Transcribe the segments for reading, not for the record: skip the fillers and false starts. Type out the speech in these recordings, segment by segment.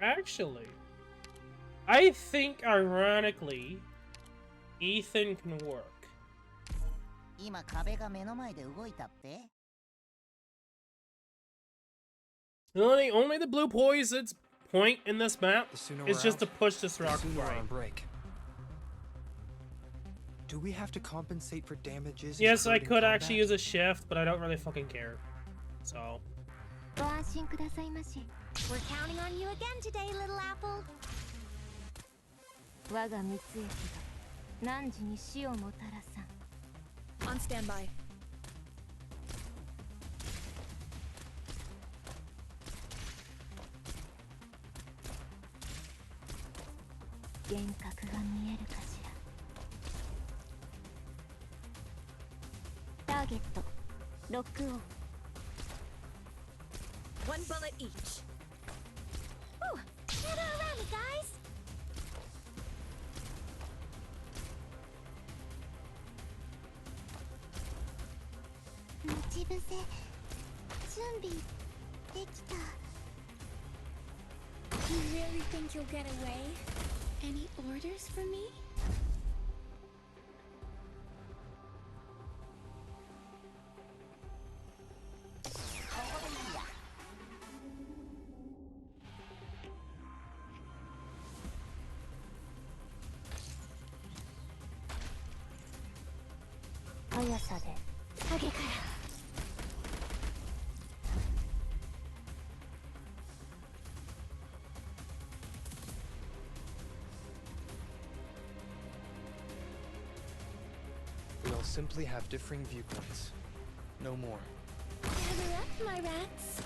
Actually, I think, ironically, Ethan can work. Only the blue poison's point in this map is just to push this rock right. Break. Do we have to compensate for damages? Yes, I could actually use a shift, but I don't really fucking care. So. We're counting on you again today, little apple. On standby. Target lock on. One bullet each. Ooh, gather around me, guys. You really think you'll get away? Any orders for me? We'll simply have differing viewpoints. No more. Gather up, my rats.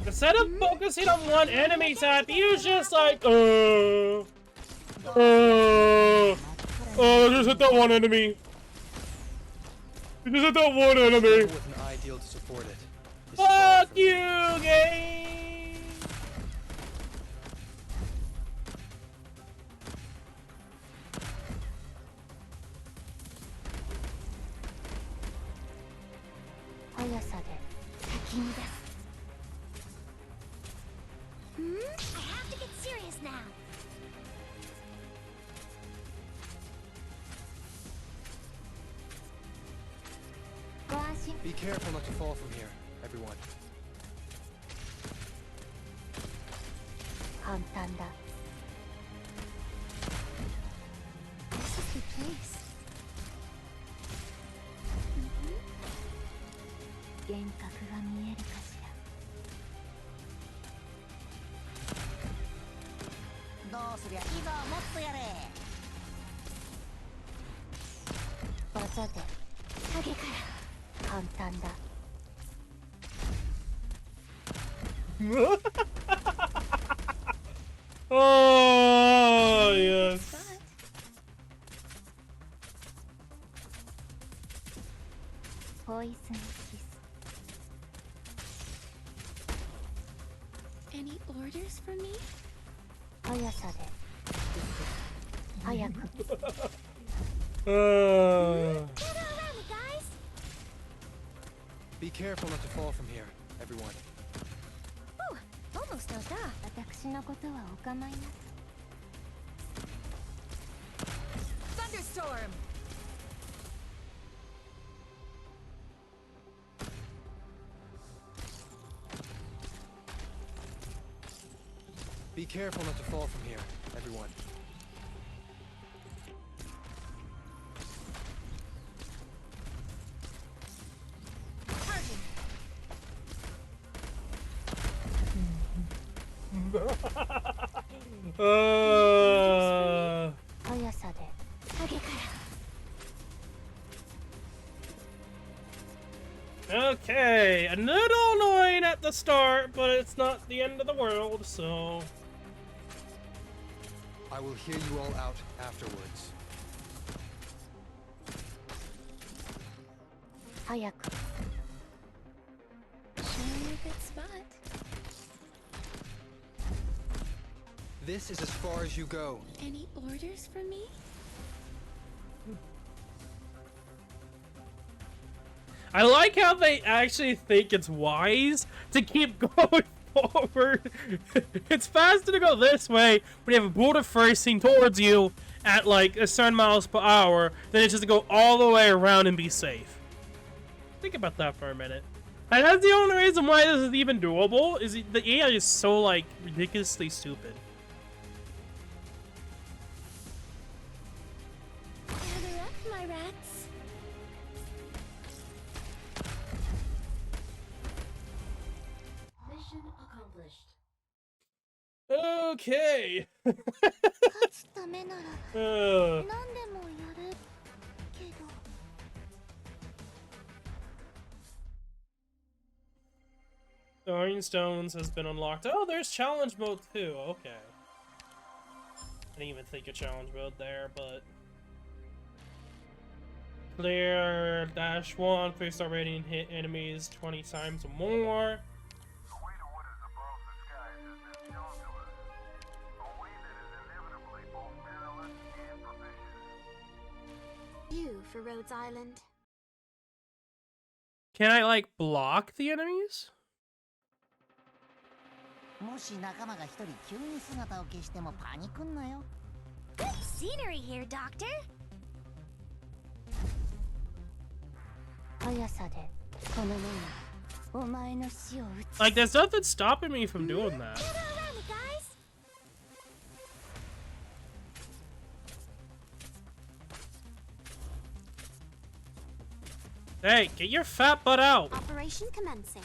Instead of focusing on one enemy type, you just like, just hit that one enemy. You just hit that one enemy. With an ideal to support it. Fuck you, game. I have to get serious now. Be careful not to fall from here, everyone. This is the place. Oh, yes. Poison kiss. Any orders for me? Be careful not to fall from here, everyone. Ooh, almost out there. Thunderstorm! Be careful not to fall from here, everyone. Okay, a little annoying at the start, but it's not the end of the world, so... I will hear you all out afterwards. Show me a good spot. This is as far as you go. Any orders for me? I like how they actually think it's wise to keep going forward. It's faster to go this way when you have a bullet racing towards you at like a certain miles per hour than it's just to go all the way around and be safe. Think about that for a minute. And that's the only reason why this is even doable, is the AI is so like ridiculously stupid. Gather up, my rats. Mission accomplished. Okay. 勝つためなら uh, 何でもやるけど。 Throwing stones has been unlocked. Oh, there's challenge mode too. Okay. I didn't even think of challenge mode there, but clear -1, 3-star rating, hit enemies 20 times or more. The way to what is above the skies has been shown to us. A way that is inevitably both perilous and propitious. You for Rhodes Island. Can I like block the enemies? もし仲間が一人急に姿を消してもパニクんなよ。 Good scenery here, Doctor. 速さでこの目にお前の死を打つ。 Like, there's nothing stopping me from doing that. Gather around me, guys. Hey, get your fat butt out. Operation commencing.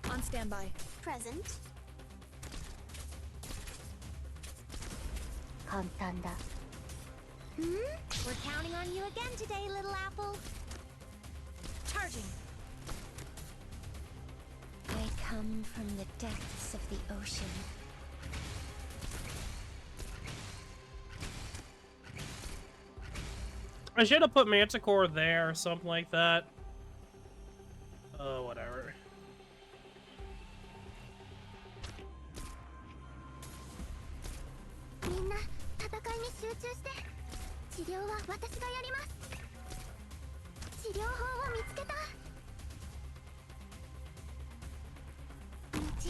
On standby. Present. 簡単だ。Hmm? We're counting on you again today, little apple. Charging. I come from the depths of the ocean. I should have put Manticore there or something like that. Oh, whatever.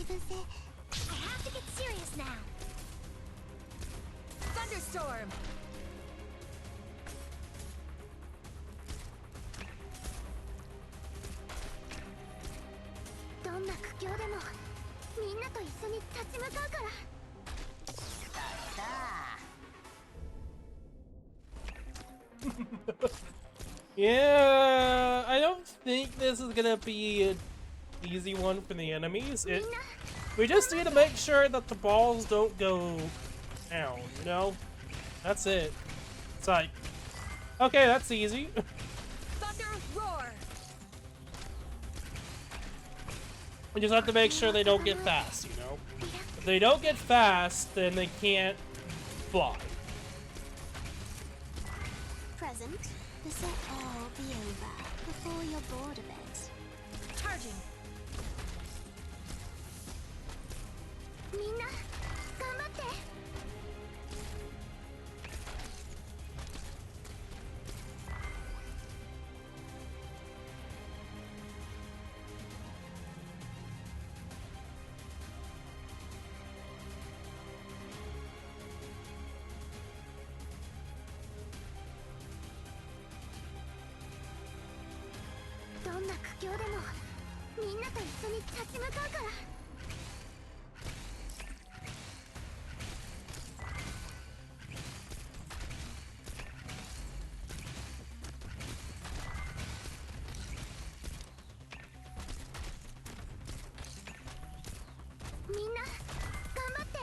I have to get serious now. Thunderstorm. Yeah, I don't think this is gonna be an easy one for the enemies. We just need to make sure that the balls don't go down, you know? That's it. It's like, okay, that's easy. Thunder roar. We just have to make sure they don't get fast, you know? If they don't get fast, then they can't fly. Present. This will all be over before you're bored of it. Charging. みんな頑張って。どんな苦境でもみんなと一緒に立ち向かうから。 みんな頑張って。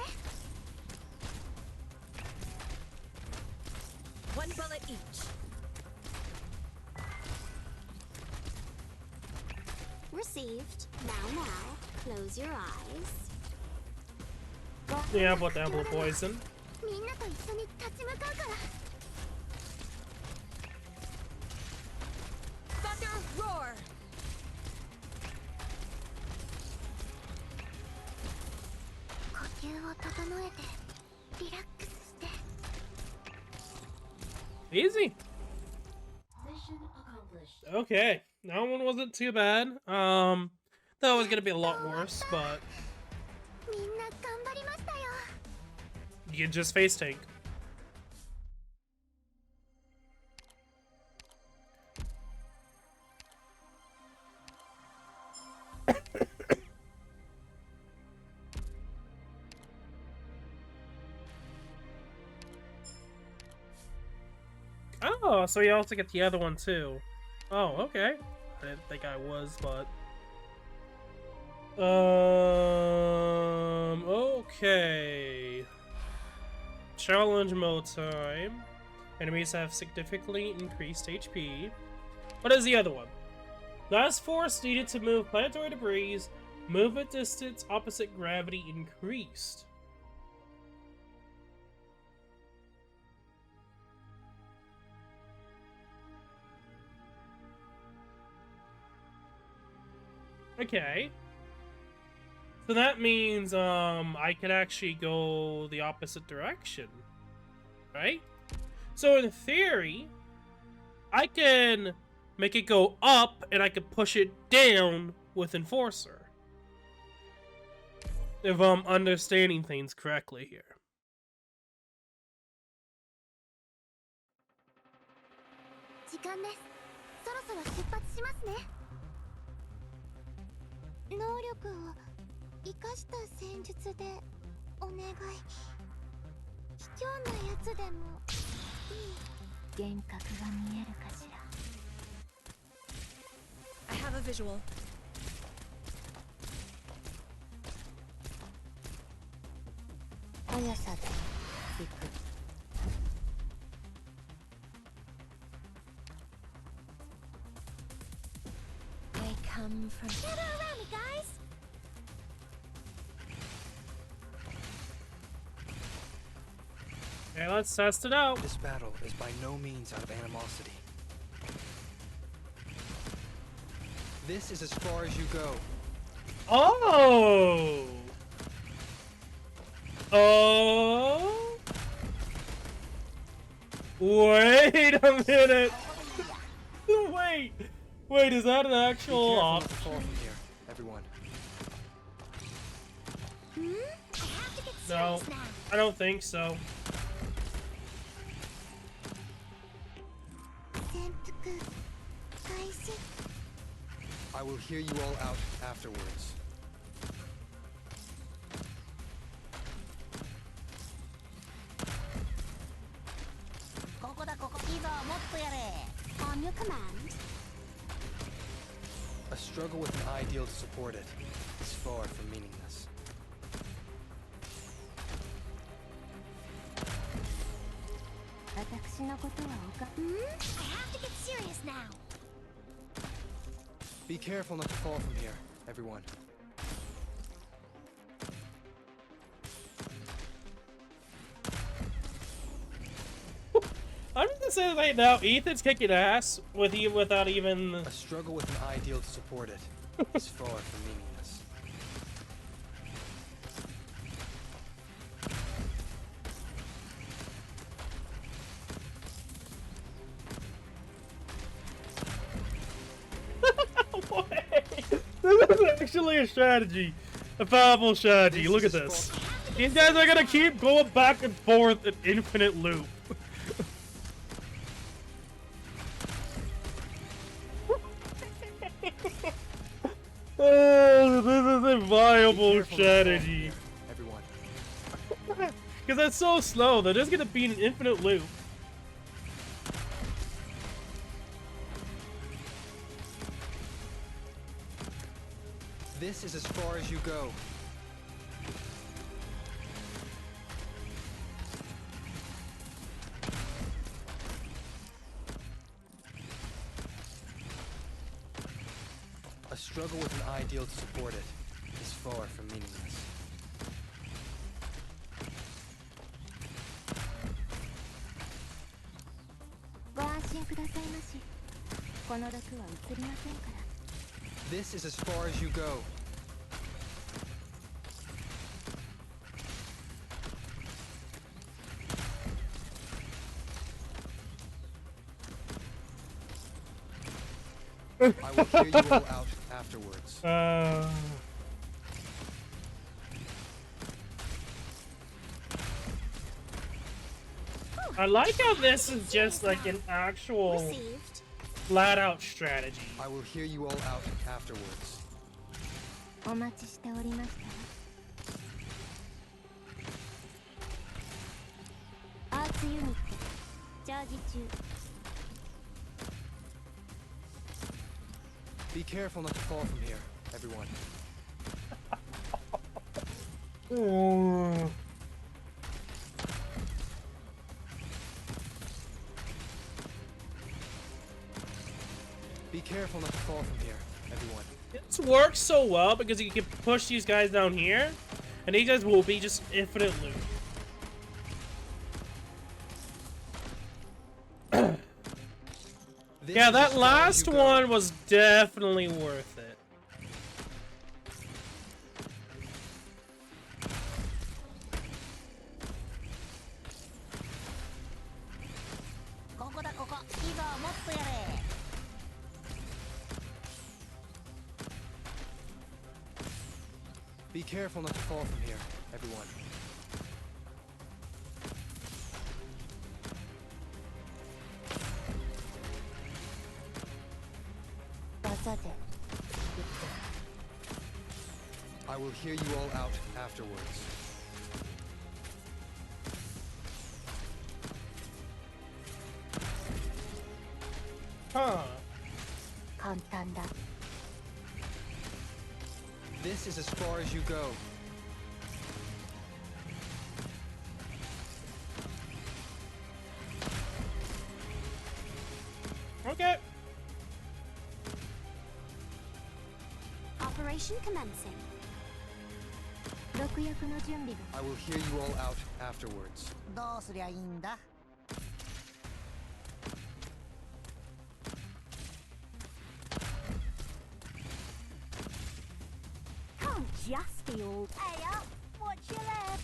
One bullet each. Received. Now, close your eyes. Yeah, but double poison. みんなと一緒に立ち向かうから。 Thunder roar. 呼吸を整えてリラックスして。 Easy. Okay, that one wasn't too bad. That was gonna be a lot worse, but みんな頑張りましたよ。 you can just face tank. Oh, so you also get the other one too. Oh, okay. I didn't think I was, but okay. Challenge mode time. Enemies have significantly increased HP. What is the other one? Last force needed to move planetary debris. Movement distance opposite gravity increased. Okay. So that means I could actually go the opposite direction. Right? So in theory, I can make it go up and I can push it down with Enforcer. If I'm understanding things correctly here. 時間です。そろそろ出発しますね。能力を生かした戦術でお願い。卑怯なやつでもいい。幻覚が見えるかしら。 I have a visual. 速さで行く。 They come from. Gather around me, guys. Okay, let's test it out. This battle is by no means out of animosity. This is as far as you go. Oh! Oh! Wait a minute! Wait, is that an Be actual careful not option? to fall from here, everyone. I have to get No, serious now. I don't think so. 潜伏開始。 I will hear you all out afterwards. ここだここ。いいぞ、もっとやれ。 On your command. A struggle with an ideal to support it is far from meaningless. 私のことはおか。I have to get serious now. Be careful not to fall from here, everyone. I'm just gonna say right now, Ethan's kicking ass without even. A struggle with an ideal to support it is far from meaningless. This is actually a strategy. A powerful strategy. Look at this. These guys are gonna keep going back and forth in infinite loop. Oh, this is a viable strategy. Everyone. Because that's so slow, they're just gonna be in an infinite loop. This is as far as you go. A struggle with an ideal to support it is far from meaningless. ご安心くださいまし。この毒は移りませんから。 This is as far as you go. I will hear you all out afterwards. I like how this is just like an actual Received. flat-out strategy. I will hear you all out afterwards. お待ちしておりましたわ。アーツユニットチャージ中。 Be careful not to fall from here, everyone. Be careful not to fall from here, everyone. This works so well because you can push these guys down here, and these guys will be just infinite loot. This Yeah, is that as far as last you go. one was definitely worth it. ここだここ。いいぞもっとやれ。 Be careful not to fall from here, everyone. I will hear you all out afterwards. Huh. 簡単だ。 This is as far as you go. Okay. Operation commencing. 毒薬の準備が。 I will hear you all out afterwards. どうすりゃいいんだ。 Can't just be all. Hey up, watch your left.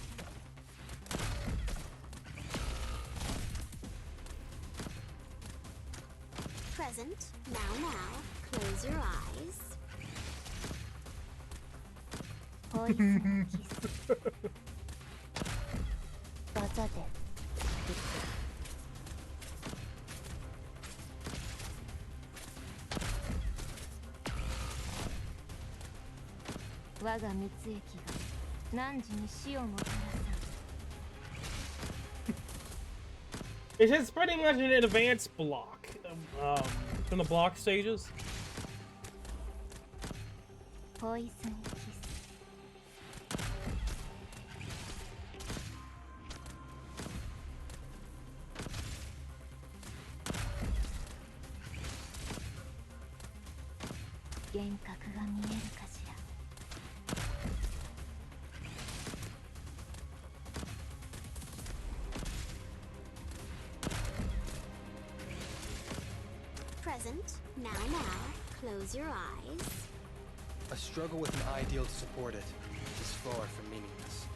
Present, now, close your eyes. Poison kiss. 技で。我が蜜液が汝に死をもたらさん。 It is pretty much an advanced block from the block stages. ポイズンキス。 幻覚が見えるかしら。 Present, now, close your eyes. A struggle with an ideal to support it is far from meaningless.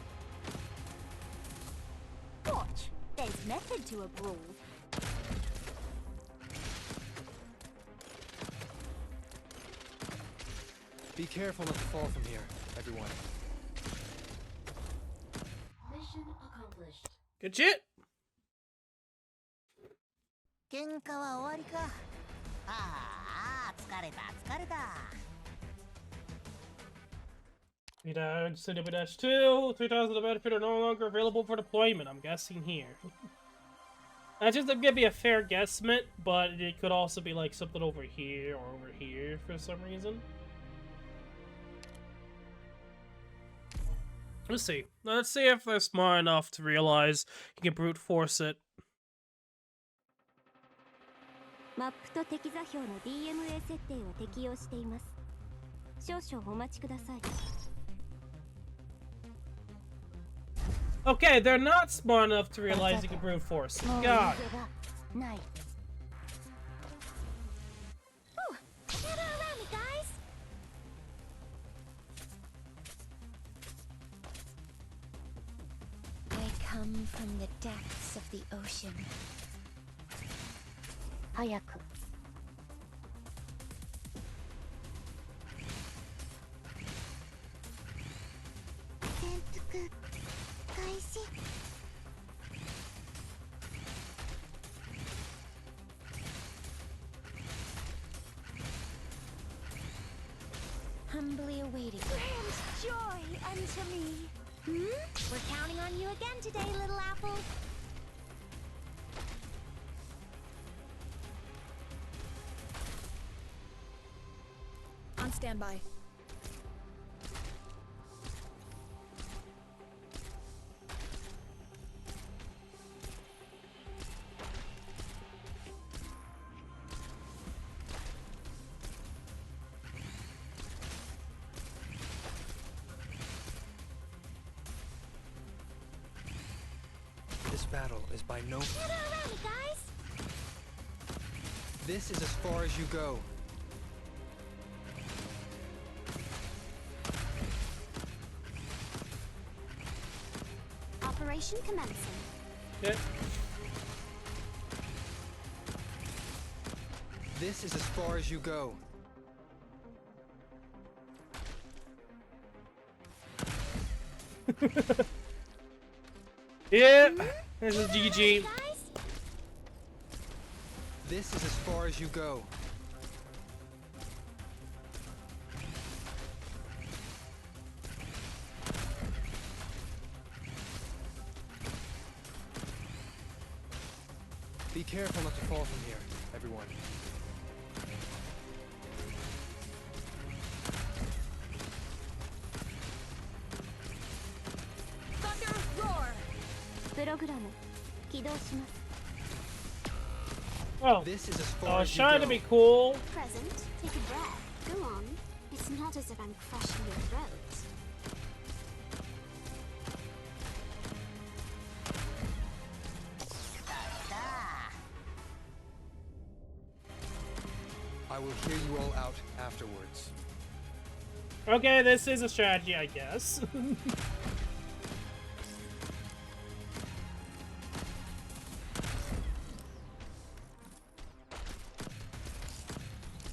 Watch, there's method to a brawl. Be careful not to fall from here, everyone. Mission accomplished. Good shit. 喧嘩は終わりか。ああ、疲れた疲れた。 3-2, 3000 of benefit are no longer available for deployment. I'm guessing here. That's just gonna be a fair guesstimate, but it could also be like something over here or over here for some reason. Let's see. Let's see if they're smart enough to realize you can brute force it. マップと敵座標の DMA 設定を適用しています。少々お待ちください。 Okay, they're not smart enough to realize you can brute force it. God. ない。Gather around me, guys. I come from the depths of the ocean. 早く。to me. We're counting on you again today, little apple. On standby. This battle is by no... Gather around me, guys. This is as far as you go. Operation commencing. Okay. This is as far as you go. Yeah, this is GG. Guys, This is as far as you go. Be careful not to fall from here, everyone. Thunder roar. プログラム起動します Oh, This is as far as you trying go. to be cool. present. Take a breath. Go on. It's not as if I'm crushing your throat. I will hear you all out afterwards. Okay, this is a strategy, I guess.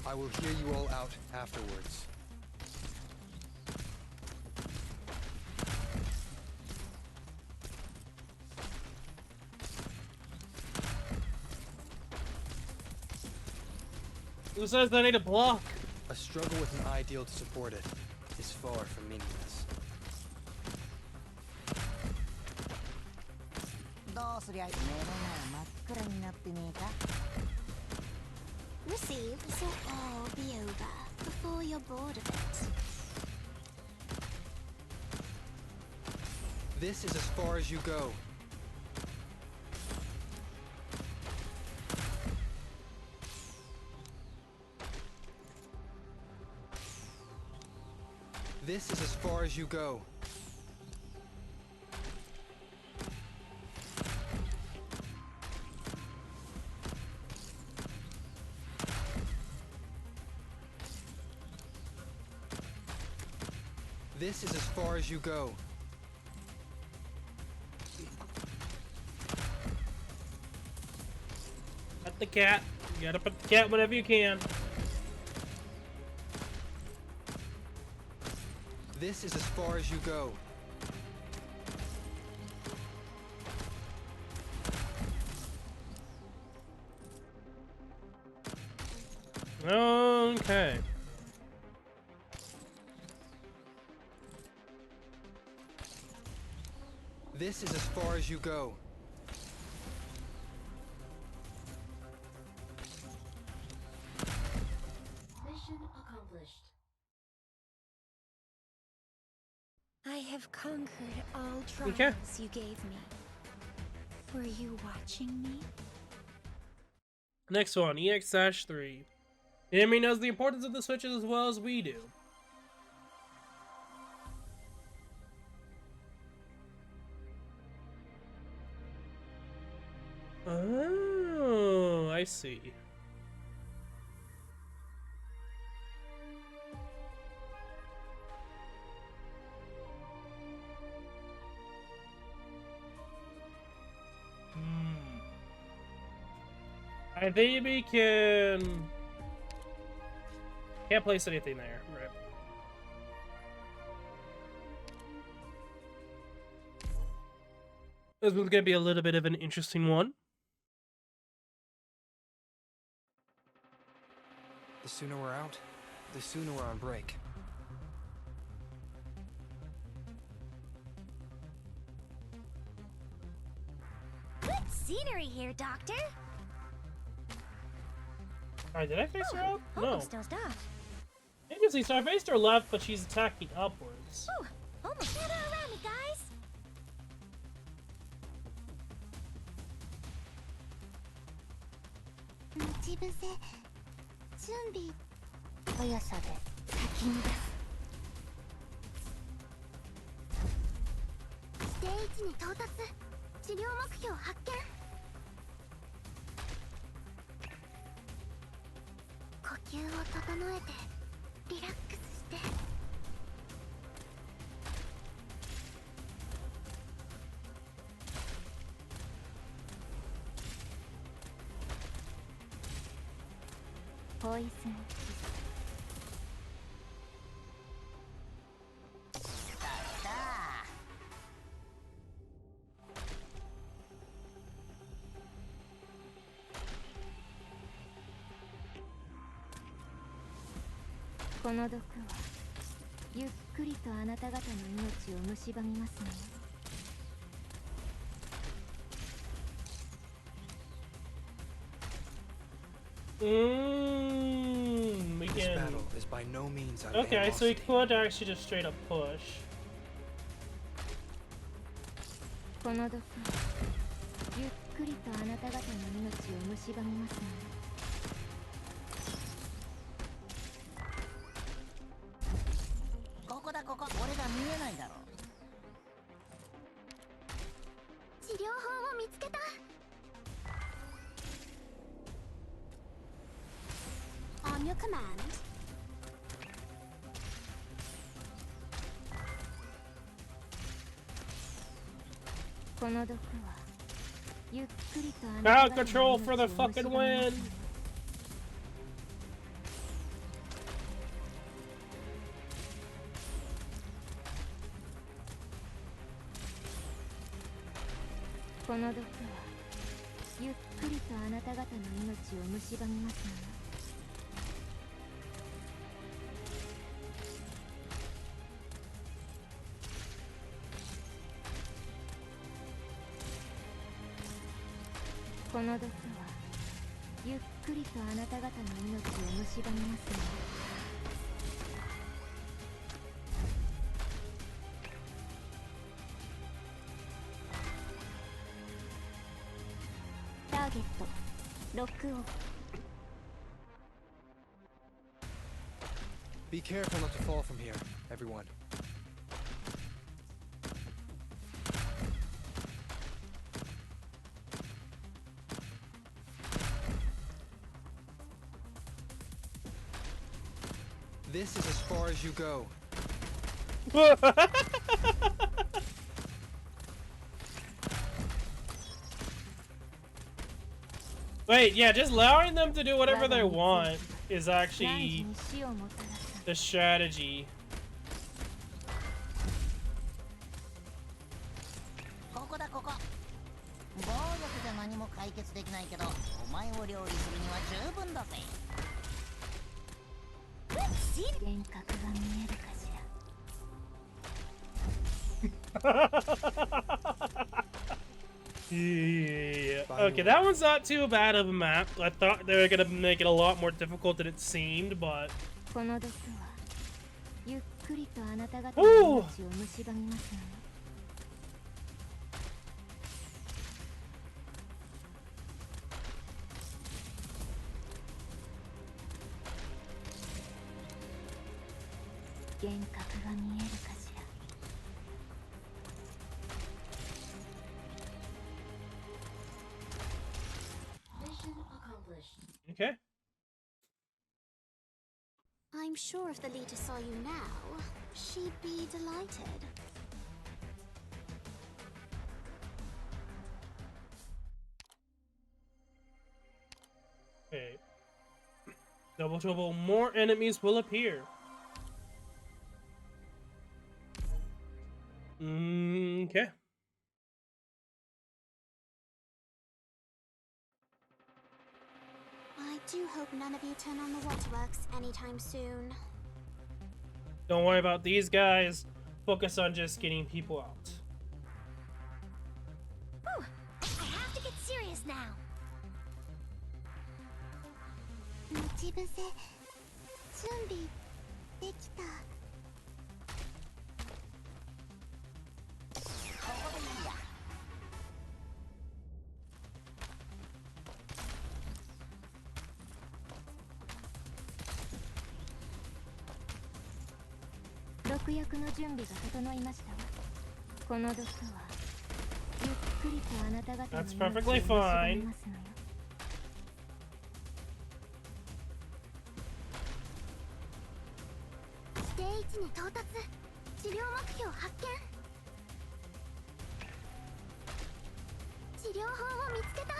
I will hear you all out afterwards. Who says they need a block? A struggle with an ideal to support it is far from meaningless. どうすりゃいい目の前真っ暗になってねえか Receive, this will all be over before you're bored of it. This is as far as you go. This is as far as you go. This is as far as you go. Pet the cat. You gotta pet the cat whenever you can. This is as far as you go. Okay. This is as far as you go. Mission accomplished. I have conquered all trials Okay. you gave me. Were you watching me? Next one, EX-3. The enemy knows the importance of the switches as well as we do. Oh, I see. I think we can... Can't place anything there, right? This one's gonna be a little bit of an interesting one. The sooner we're out, the sooner we're on break. scenery here, Doctor. Alright, did I face her up? No. Almost dozed off. Interesting, so I faced her left, but she's attacking upwards. Ooh, almost gather around me, guys. 待ち伏せ準備速さで先に出す指定位置に到達治療目標発見呼吸を整えてリラックスしてポイズンこの毒はゆっくりとあなた方の命を蝕みますね。We This can. battle is by no means out of Okay, so we animosity. could actually just straight up push. この毒はゆっくりとあなた方の命を蝕みますね。ここだここ、俺が見えないだろ。治療法を見つけた。On your command. この毒はゆっくりとあな Out た方 control の for the 命を fucking 蝕みます win. ね。この毒はゆっくりとあなた方の命を蝕みますね。この毒はゆっくりとあなた方の命を蝕みますね。ターゲットロックオン。 Be careful not to fall from here, everyone. This is as far as you go. Wait, yeah, just allowing them to do whatever they want is 何時 actually に死をもたらす。 the strategy. ここだここ。暴力で何も解決できないけど、お前を料理するには十分だぜ。幻覚が見えるかしら。 Yeah. Okay, that one's not too bad of a map. I thought they were gonna make it a lot more difficult than it seemed, but この毒はゆっくりとあなた方の命を蝕みますね。幻覚が見えるかしら。 okay. I'm sure if the leader saw you now, she'd be delighted. Okay. Double trouble, more enemies will appear. Okay. I do hope none of you turn on the waterworks anytime soon. Don't worry about these guys. Focus on just getting people out. I have to get serious ち伏せ準備できた。ここでいいや。毒薬の準備が整いましたわ。この毒はゆっくりとあなた方の That's 命を perfectly 蝕み fine. ますのよ。規定位置に到達。治療目標発見。治療法を見つけた。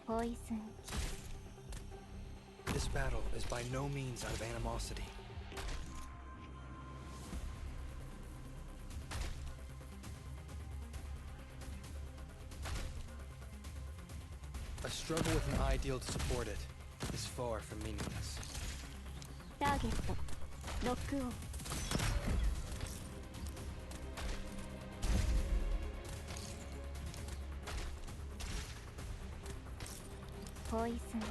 ポイズンキス。 This battle is by no means out of animosity. A struggle with an ideal to support it is far from meaningless. ターゲットロックオン。ポイズンキス。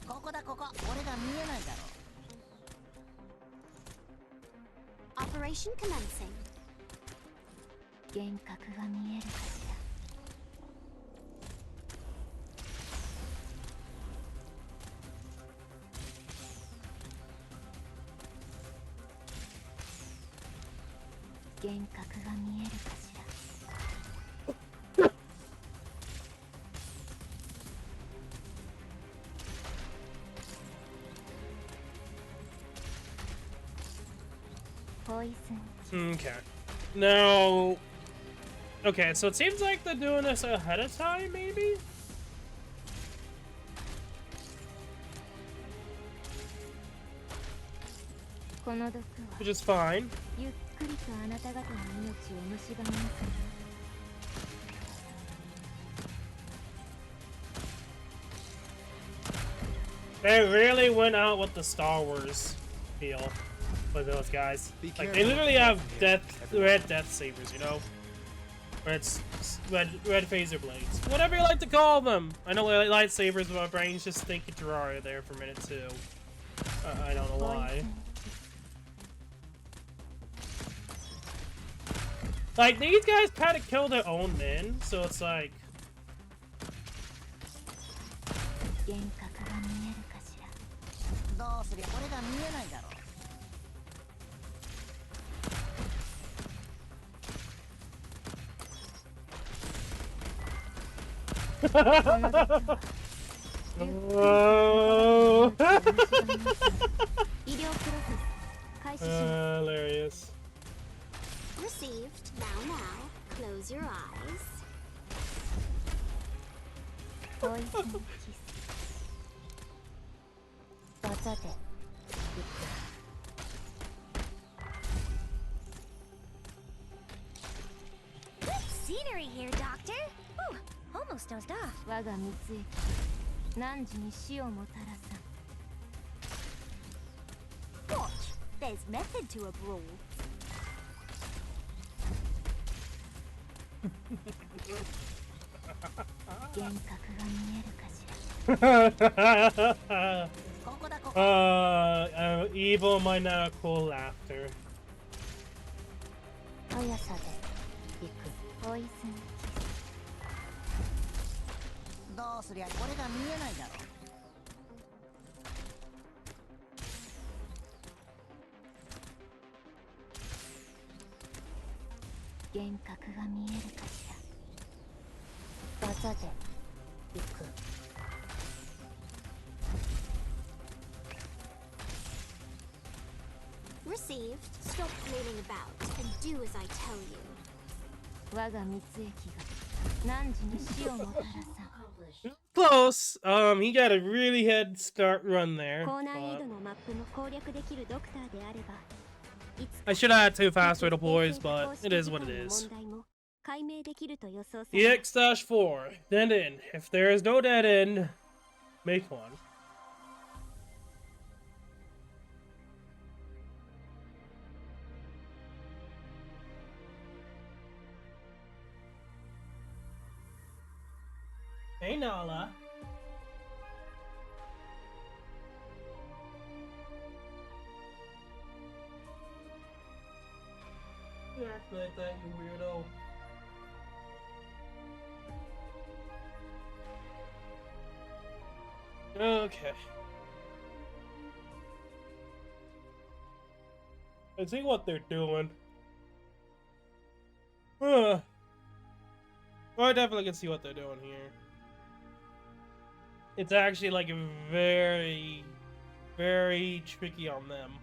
ここだここ。俺が見えないだろ。 Operation commencing. 幻覚が見えるかしら。幻覚が見えるかしら。ポイズン。 Okay. Now. Okay, so it seems like they're doing this ahead of time, maybe? この毒は Which is fine. ゆっくりとあなた方の命を蝕みますの。 They really went out with the Star Wars feel with those guys. Be Like, they careful literally with have them here, red death sabers, you know? Or it's red phaser blades. Whatever you like to call them. I know lightsabers, but my brain's just thinking Terraria there for a minute too. I don't know why. Like, these guys kind of kill their own men, so it's like... 幻覚が見えるかしら。どうすりゃ俺が見えないだろ。 Oh. 医療プロセス開始します。 Hilarious. Received. Now, close your eyes. ポイズンキス。技で Good scenery here, Doctor. Ooh, almost dozed off. 我が蜜液何時に死をもたらさ。 Watch. There's method to a brawl. 幻覚が見えるかしら。 ここだここ。 evil maniacal laughter. 速さで行く。ポイズンキス。 どうすりゃ俺が見えないだろ。 幻覚が見えるかしら。技で行く。 Received. Stop flailing about and do as I tell you. 我が蜜液が何時に死をもたらさ。 Close. He got a really head start run there. 高難易 but 度のマップも攻略できるドクターであれば、いつ I should have had two fast way deploys, but it is what it is. 問題も解明できると予想され EX-4. Dead end. If there is no dead end, make one. Hey, Nala. You act like that, you weirdo. Okay. I see what they're doing. Well, I definitely can see what they're doing here. It's actually like very, very tricky on them.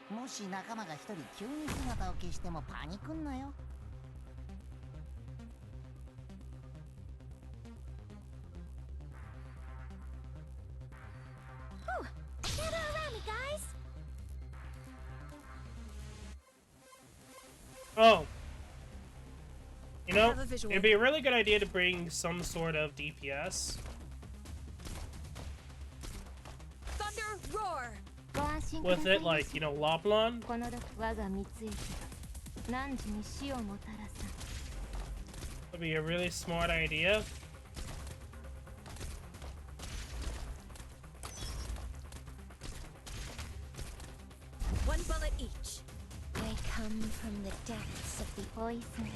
もし仲間が一人急に姿を消してもパニクんなよ。Gather around me, guys! Oh. You know, have a visual. it'd be a really good idea to bring some sort of DPS. Thunder roar! With it, like, you know, Loplon. Would be a really smart idea. One bullet each. They come from the depths of the poison.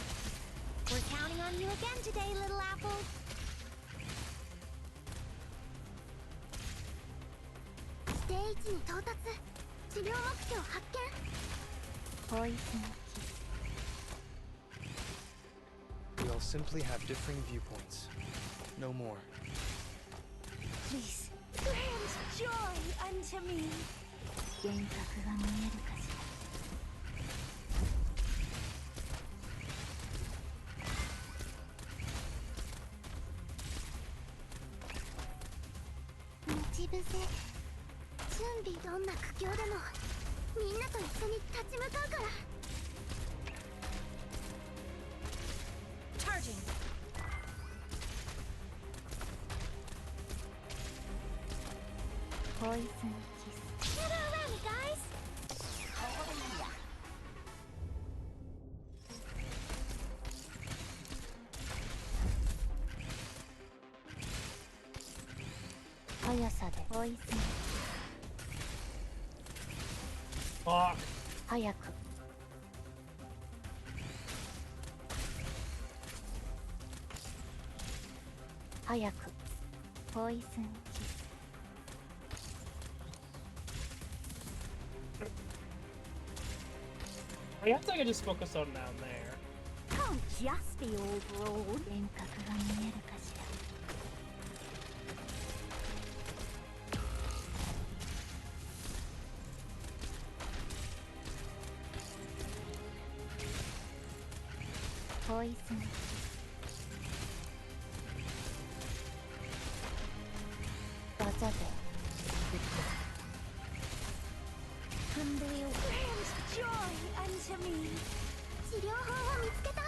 We're counting on you again today, little apple. Stage に到達。治療目標発見。Poison. We all simply have differing viewpoints. No more. Please. Grant joy unto me. 幻覚が見えるかしら。待ち伏せ。準備どんな苦境でもみんなと一緒に立ち向かうから。Charging. Poison kiss. Gather around me, guys. ここでいいや。速さでポイズン。Fuck. 早く。早く。ポイズンキス。I guess I could just focus on down there. Can't just be overall. 幻覚が見えるかしら。ポイズン。技で。Humbly grant joy unto me. 治療法を見つけた。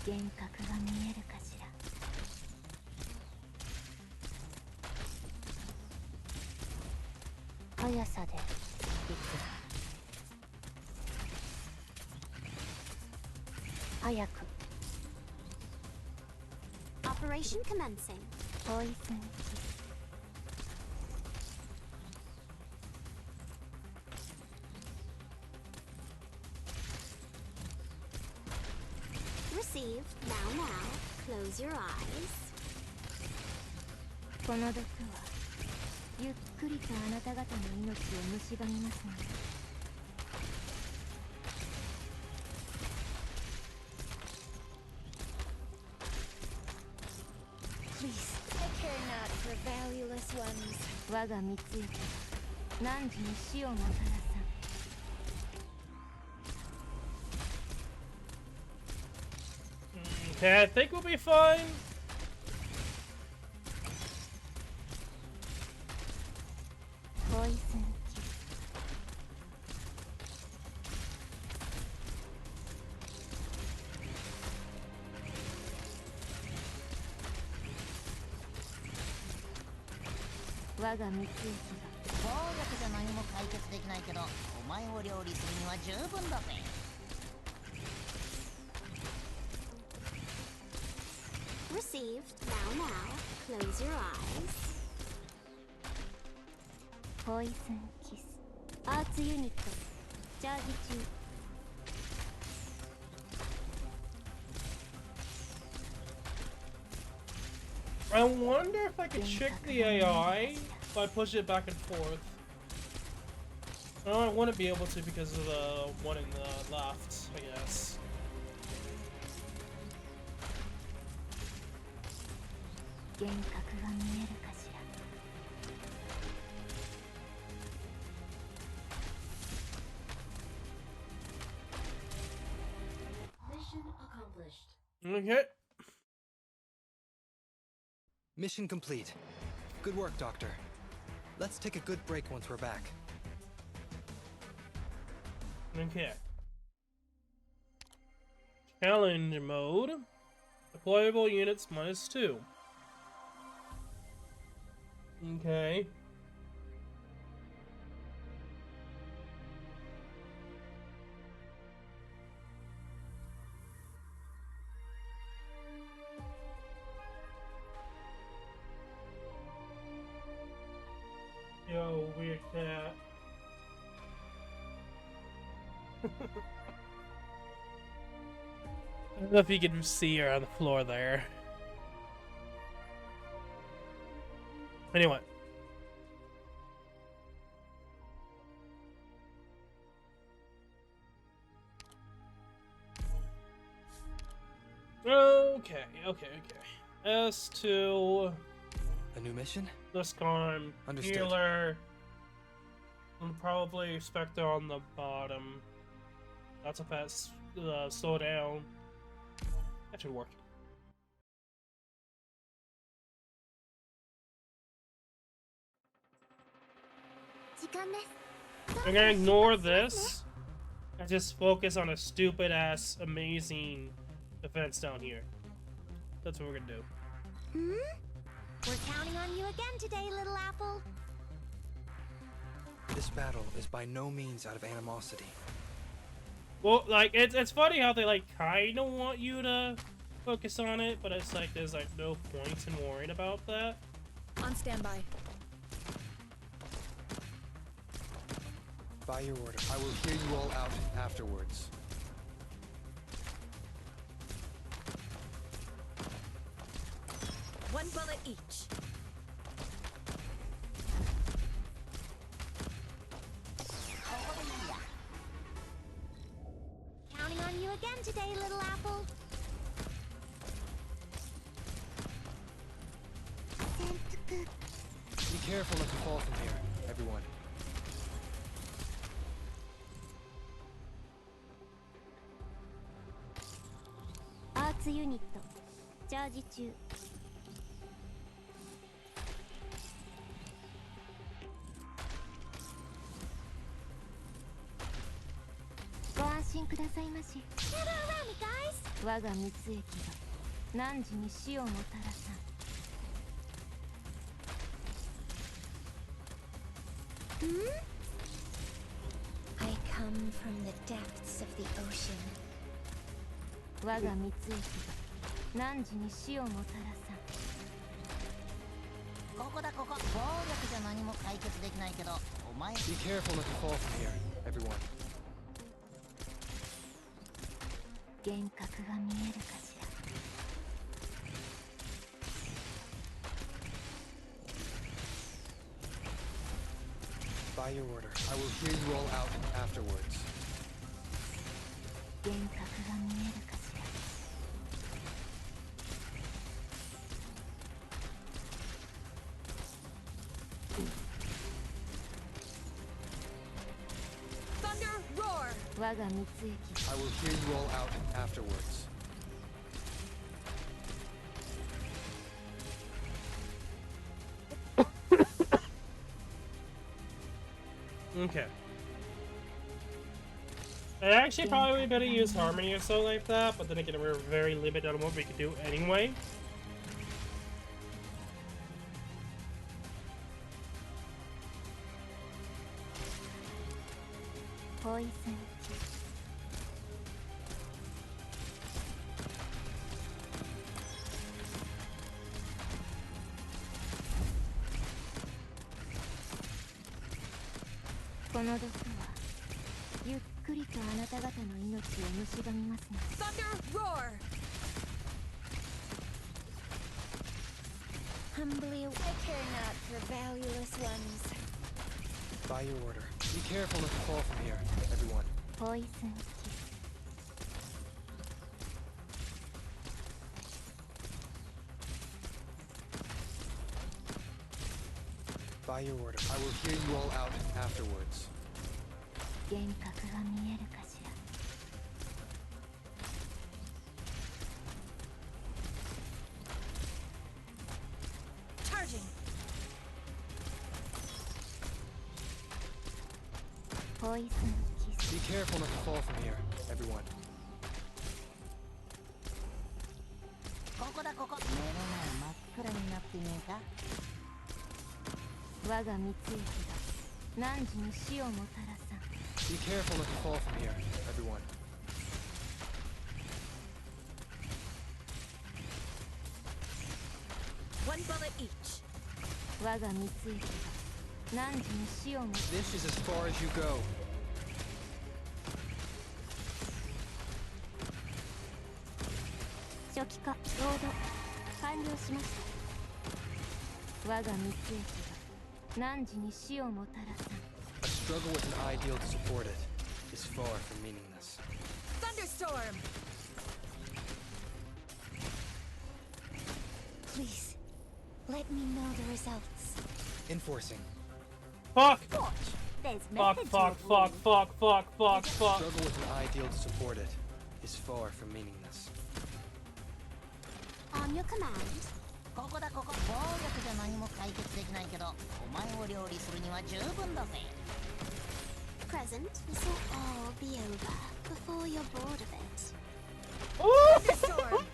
幻覚が見えるかしら。速さで行く。早く。Operation commencing. Poison kiss. Receive. Now, close your eyes. この毒はゆっくりとあなた方の命を蝕みますので。Please, I care not for valueless ones. 我が貢いで汝に死をもたらさん。Okay, I think we'll be fine. Poison kiss. 暴力じゃ何も解決できないけど、お前を料理するには十分だぜ。Received. Now, close your eyes. Poison kiss. Arts unit. Charge 中. I wonder if I could trick the AI if I push it back and forth. No, I wouldn't be able to because of the one in the left, I guess. Mission accomplished. Okay. Mission complete. Good work, Doctor. Let's take a good break once we're back. Okay. Challenge mode. Deployable units -2. Okay. Yo, weird cat. I don't know if you can see her on the floor there. Anyway. Okay. S2. A new mission? Discon. Understood. Healer. And probably Spectre on the bottom. That's a fast slow down. That should work. I'm gonna ignore this and just focus on a stupid ass amazing defense down here. That's what we're gonna do. We're counting on you again today, little apple. This battle is by no means out of animosity. Well, like it's funny how they like kind of want you to focus on it, but it's like there's like no point in worrying about that. On standby. By your order, I will hear you all out afterwards. One bullet each. Counting on you again today, little apple. Be careful not to fall from here, everyone. Arts unit. Charge 中. ご安心くださいまし。我が蜜液が汝に死をもたらさん。I come from the depths of the ocean. 我が蜜液が汝に死をもたらさん。ここだここ。暴力じゃ何も解決できないけど、お前。 Be careful not to fall from here, everyone. 幻覚が見えるかしら。By your order, I will hear you all out afterwards. 幻覚が見えるかしら。Thunder roar. 我が蜜液 I will hear you all out afterwards. Okay. I actually probably better use Harmony or so like that, but then again, we're very limited on what we can do anyway. Poison. この毒はゆっくりとあなた方の命を蝕みますので Thunder roar! Humbly, I care not for valueless ones. By your order. Be careful not to fall from here, everyone. ポイズンキス By your order. I will hear you all out afterwards. 幻覚が見えるかしら Charging! ポイズンキス Be careful not to fall from here, everyone. ここだここ。目の前真っ暗になってねえか。我が蜜液が汝に死をもたらさん Be careful not to fall from here, everyone. One bullet each. 我が蜜液が汝に死をも This is as far as you go. 初期化ロード完了しました我が蜜液が汝に死をもたらさん A struggle with an ideal to support it is far from meaningless. Thunderstorm! Please, let me know the results. Enforcing. Fuck! There's Fuck, method to fuck, it. fuck, fuck, fuck, fuck, fuck. Struggle with an ideal to support it is far from meaningless. On your command ここだここ。暴力じゃ何も解決できないけど、お前を料理するには十分だぜ。 present this will all be over before you're bored of it Thunderstorm!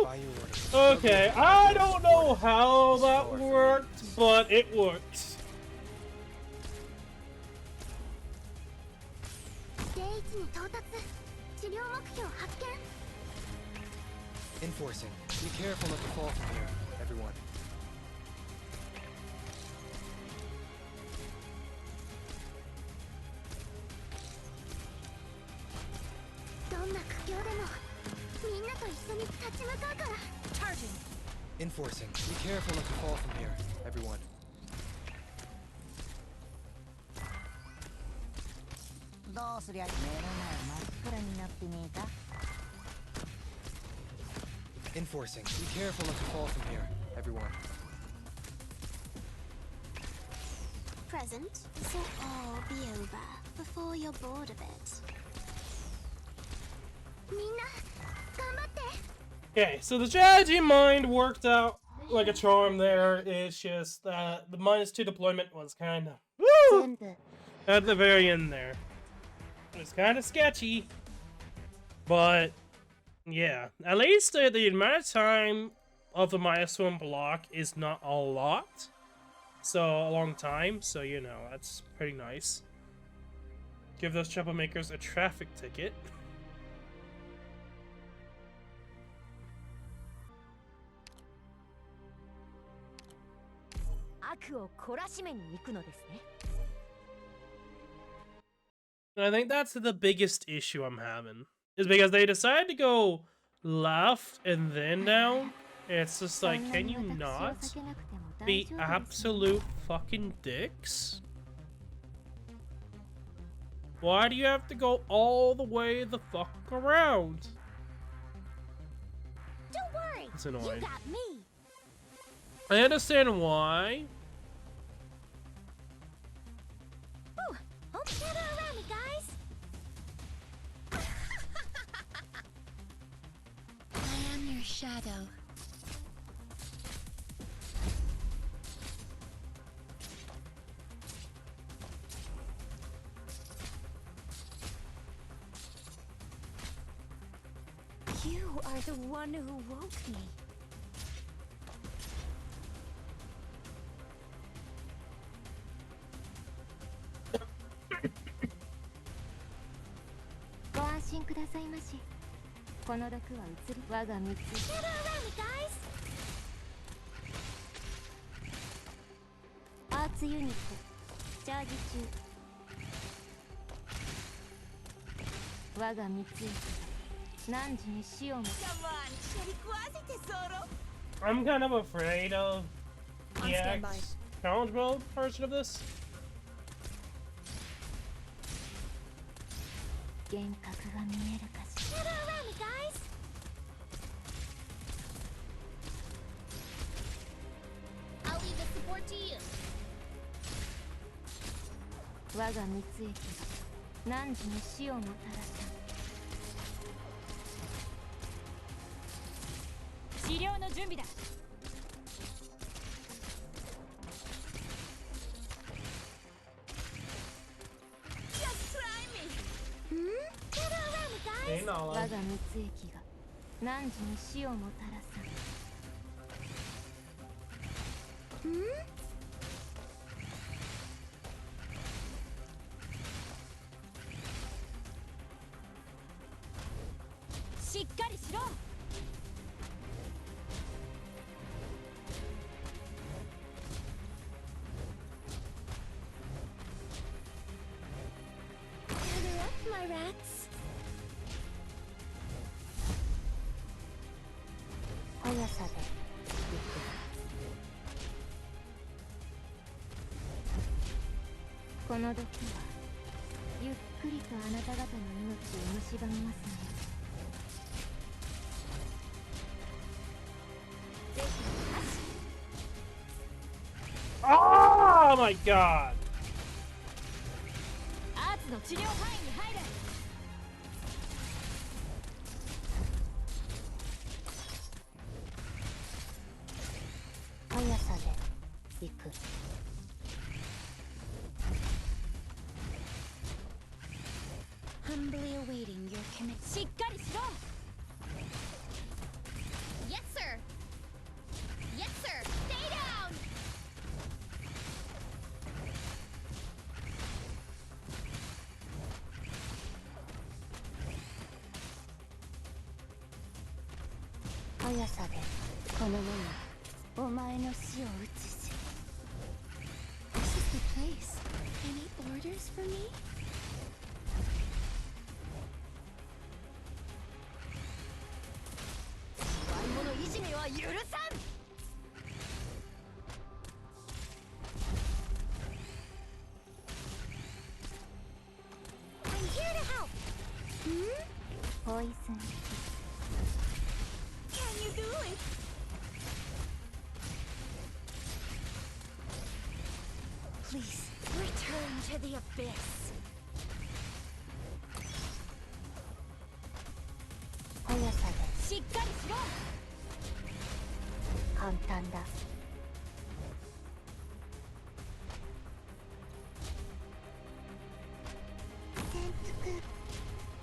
By your order. Okay, I don't know how that worked, but it worked. 定位置に到達治療目標発見 Enforcing. Be careful not to fall from here, everyone. Charging! Enforcing. Be careful not to fall from here, everyone. どうすりゃ目の前真っ暗になってねえか。 Enforcing. Be careful not to fall from here, everyone. Present this will all be over before you're bored of it みんな頑張って Okay, so the strategy mind worked out like a charm there. It's just that the -2 deployment was kind of woo 全部 at the very end there. It was kind of sketchy, but yeah, at least the amount of time of the -1 block is not a lot, so a long time. So you know that's pretty nice. Give those troublemakers a traffic ticket. 悪を懲らしめに行くのですね。 And I think that's the biggest issue I'm having. Is because they decided to go left and then down. It's just like, can you not be absolute fucking dicks? Why do you have to go all the way the fuck around? Don't worry, It's you annoying. got me. I understand why. Ooh, hope you gather around me, guys. I am your shadow. You are the one who woke me. 心くださいまし。この毒は移り我が道。 Get around me, guys! アーツユニットチャージ中。我が蜜液何時に死をも。 I'm kind of afraid of On the standby. X challenge mode version of this. 幻覚が見えるかしら。 Get around me, guys! 我が蜜液何時に死をもたらさ。治療の準備だ。Hey, Nala. 我が蜜液が何時に死をもたらさ。しっかりしろ。My rats. 速さで行く。この毒はゆっくりとあなた方の命を蝕みますね。 Oh my god! アーツの治療範囲に入る。速さで行く。 Humbly awaiting your commit. しっかりしろ。 Yes, sir. Yes, sir. Stay down. 速さでこの目にお前の死を移し。This is the place. Any orders for me? 悪者いじめは許さん。 I'm here to help. Poison. Can you do it? Please. Return to the abyss. 速さでしっかりしろ。簡単だ。潜伏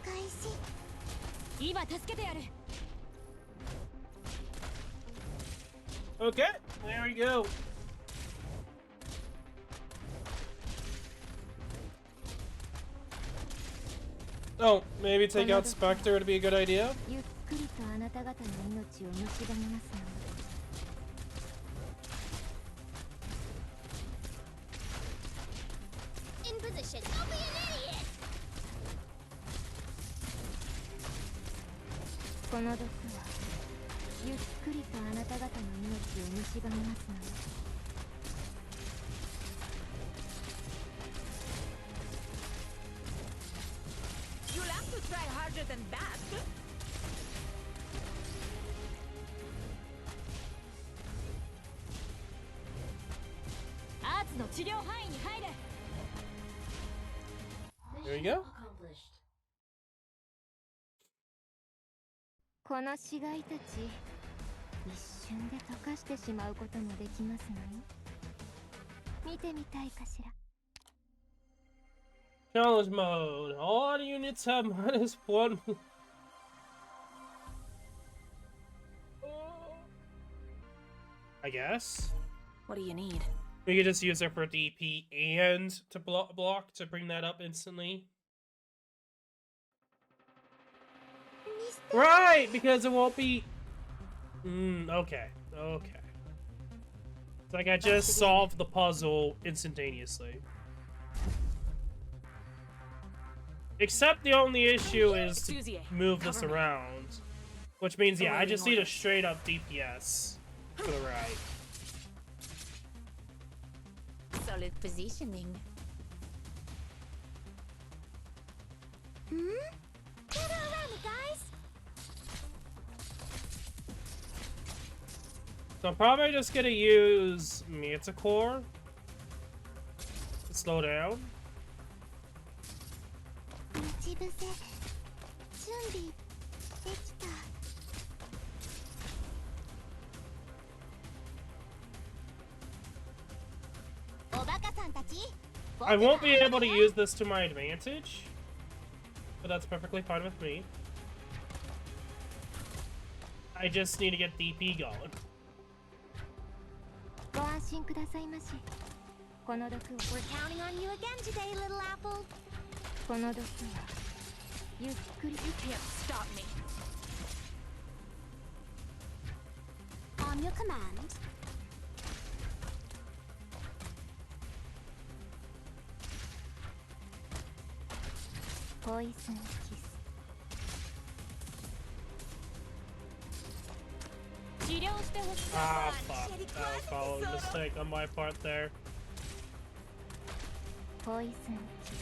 開始。今助けてやる。 Okay, there we go. Oh, maybe take out Spectre would be a good idea. ゆっくりとあなた方の命を蝕みますの。 In position. Don't be an idiot. この毒はゆっくりとあなた方の命を蝕みますの。 You'll have to try harder than that. アーツの治療範囲に入る。 There you go. この死骸たち一瞬で溶かしてしまうこともできますのよ。見てみたいかしら。 Challenge mode. All units have -1. I guess. What do you need? We could just use it for DP and to block to bring that up instantly. Right, because it won't be... okay. Okay. It's like I just solved the puzzle instantaneously. Except the only issue is to move this around. Which means, yeah, I just need a straight up DPS to the right. Solid positioning. Gather around me, guys. So I'm probably just gonna use Metacore to slow down. 待ち伏せ準備できた。 おバカさんたち。 I won't be able to use this to my advantage, but that's perfectly fine with me. I just need to get DP going. ご安心くださいまし。この毒を。We're counting on you again today, little apple. この毒はゆっくり。 You can't stop me. On your command. Poison kiss. 治療してほしい。 Ah, fuck. That was probably a mistake on my part there. Poison kiss.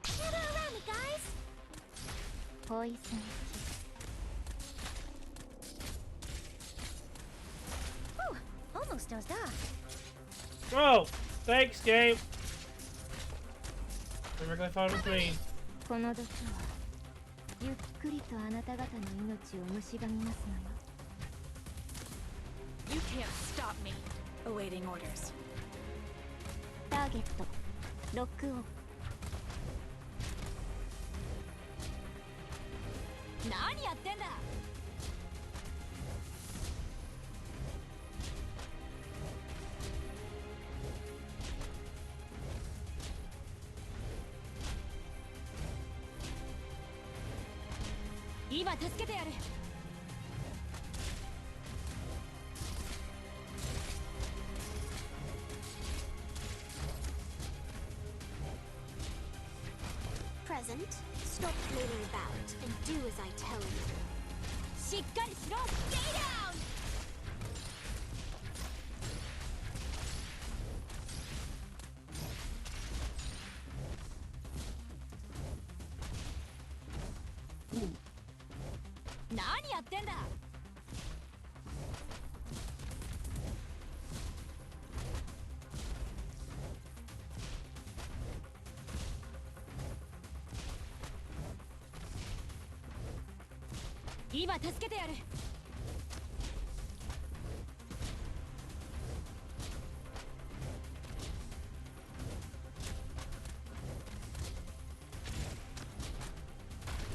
Gather around me, guys. Poison kiss. Whew, almost dozed off. Oh, thanks, game. Perfectly fine with me. この毒はゆっくりとあなた方の命を蝕みますのよ。 You can't stop me. Awaiting orders. ターゲットロックオン。何やってんだ。今助けてやる。 Present, stop flailing about and do as I tell you. しっかりしろ。Stay down. 何やってんだ。 今助けてやる。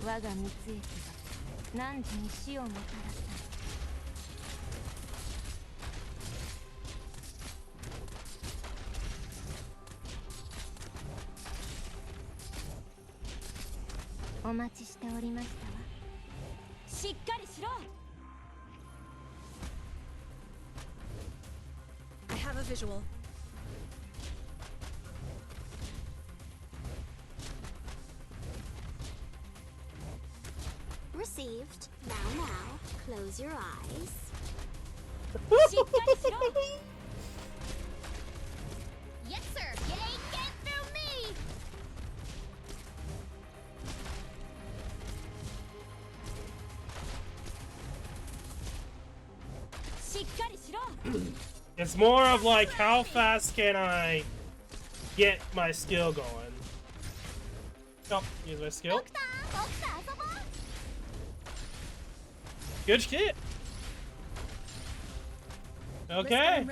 我が蜜液が汝に死をもたらさん。お待ちしておりましたわ。 しっかりしろ。 I have a visual. Received. Now, close your eyes. しっかりしろ。 Yes, sir. You ain't getting through me. しっかりしろ。 It's more of like, how fast can I get my skill going? Oh, use my skill. Good shit. Okay,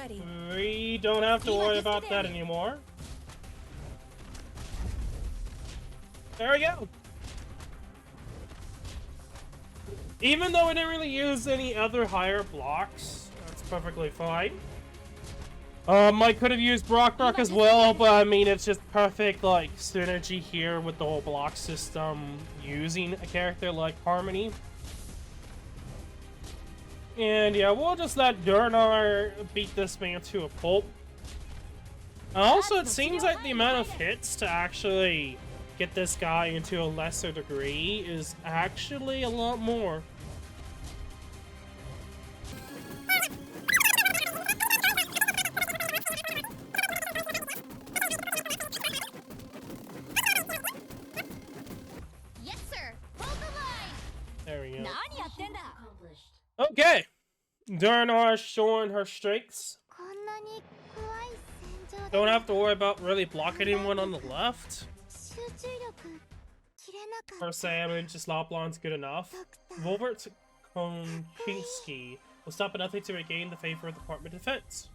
we don't have to worry about that anymore. There we go. Even though we didn't really use any other higher blocks, that's perfectly fine. I could have used Brockrock as well, but I mean, it's just perfect, like, synergy here with the whole block system using a character like Harmony. And yeah, we'll just let Durnar beat this man to a pulp. Also, it seems like the amount of hits to actually get this guy into a lesser degree is actually a lot more. Yes, sir. Hold the line. There we go. 何やってんだ Okay. Durnar showing her strengths. こんなに怖い戦場 Don't で have to worry about really blocking anyone on the left. 集中力切れなか Per った se, I mean, just Loplon's good enough. Volvert Konchinsky will stop at nothing to regain the favor of the Department of Defense.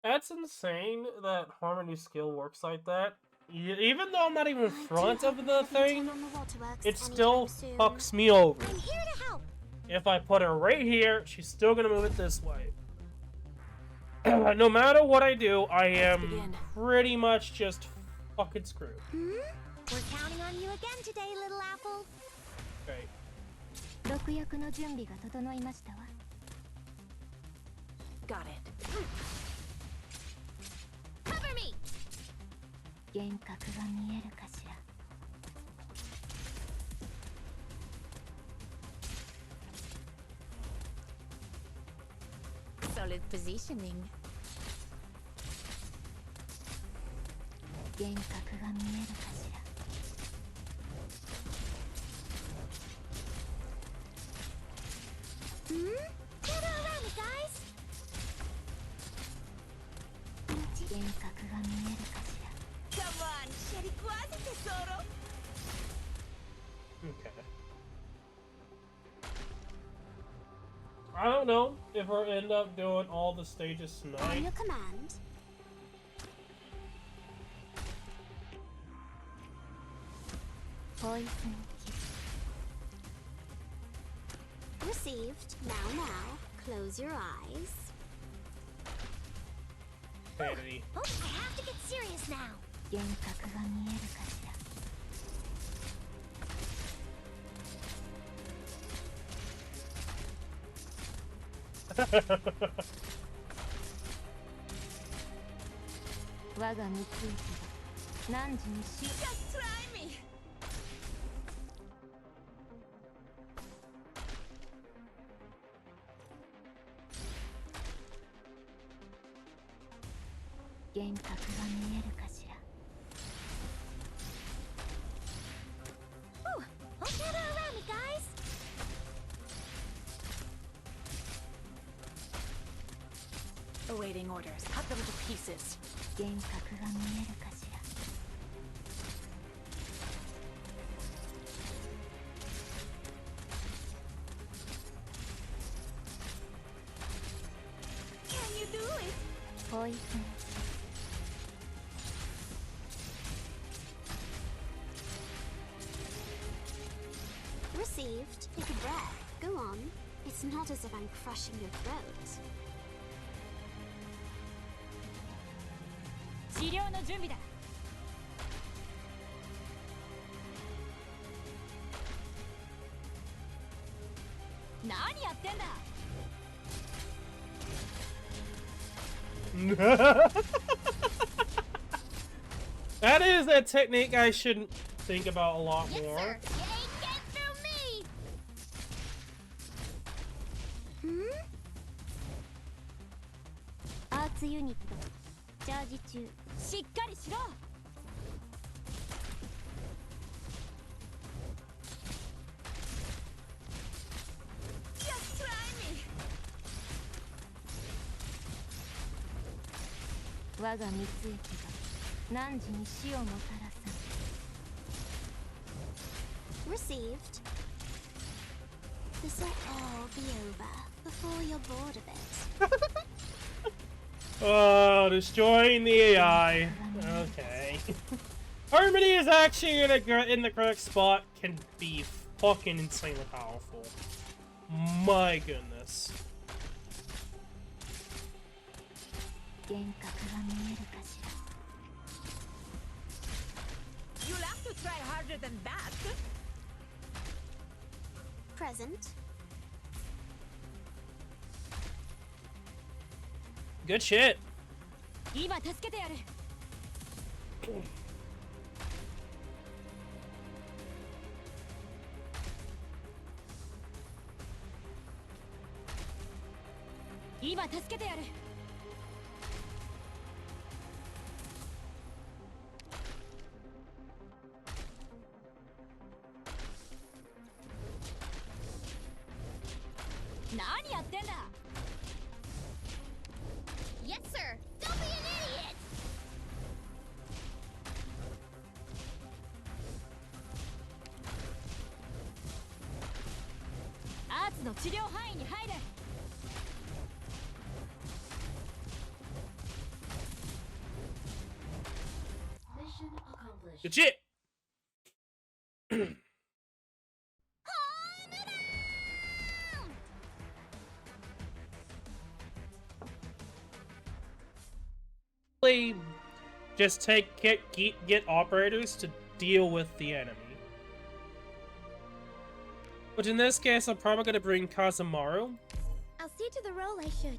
That's insane that Harmony's skill works like that. Even though I'm not even in front of the thing, it still fucks me over. I'm here to help. If I put her right here, she's still gonna move it this way. No matter what I do, I am pretty much just fucking screwed. We're counting on you again today, little apple. Okay. 毒薬の準備が整いましたわ Got it. Cover me. 幻覚が見えるかしら Solid positioning. 幻覚が見えるかしら Gather around me, guys. 幻覚が見えるかしら Come on, sherikuaze tesoro. Okay. I don't know if we'll end up doing all the stages On tonight. your command. Poison Received. Now. Close your eyes. Vanity. Oh, I have to get serious now. 幻覚が見えるかしら 我が三つ息が何時にしよ Just try me. 幻覚が見えるかしら Ooh, oh, gather around me, guys. Awaiting orders. Cut them to pieces. 幻覚が見えるかしら Can you do it? ポイズン Received. Take a breath. Go on. It's not as if I'm crushing your throat. 治療の準備だ。何やってんだ。That is a technique I should think about a lot Yes, more. sir. You ain't getting through me. Hmm? アーツユニットチャージ中しっかりしろ。Just try me. 我が三つ息が何時に死をもたらさ Received. This'll all be over before you're bored of it. Oh, destroying the AI. Okay. Harmony is actually in the correct spot. Can be fucking insanely powerful. My goodness. You'll have to try harder than that. Present. Good shit. 今助けてやる。今助けてやる。何やってんだ。Yes, sir. Don't be an idiot. アーツの治療範囲に入れ。Good shit. Just get operators to deal with the enemy. Which in this case, I'm probably gonna bring Kazamaru I'll see to the role I should.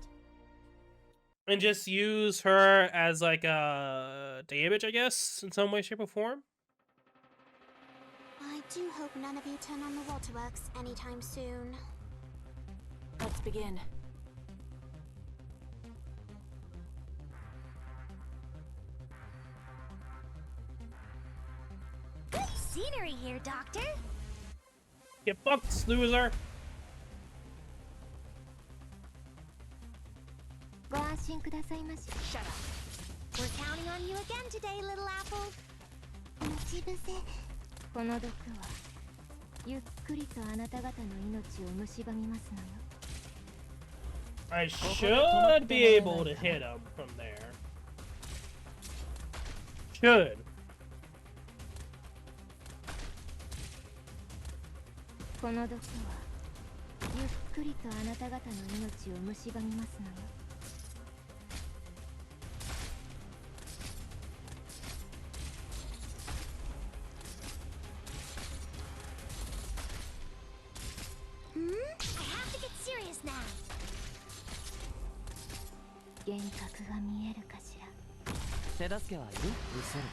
and just use her as like a damage, I guess, in some way, shape, or form. I do hope none of you turn on the waterworks anytime soon. Let's begin. Good scenery here, Doctor. Get fucked, loser. ご安心くださいまし。 Shut up. We're counting on you again today, little apple. 待ち伏せ。この毒はゆっくりとあなた方の命を蝕みますのよ。 I should be able to hit him from there. Should. この毒はゆっくりとあなた方の命を蝕みますのよ。 I have to get serious now. 幻覚が見えるかしら。手助けはいる？うせろ。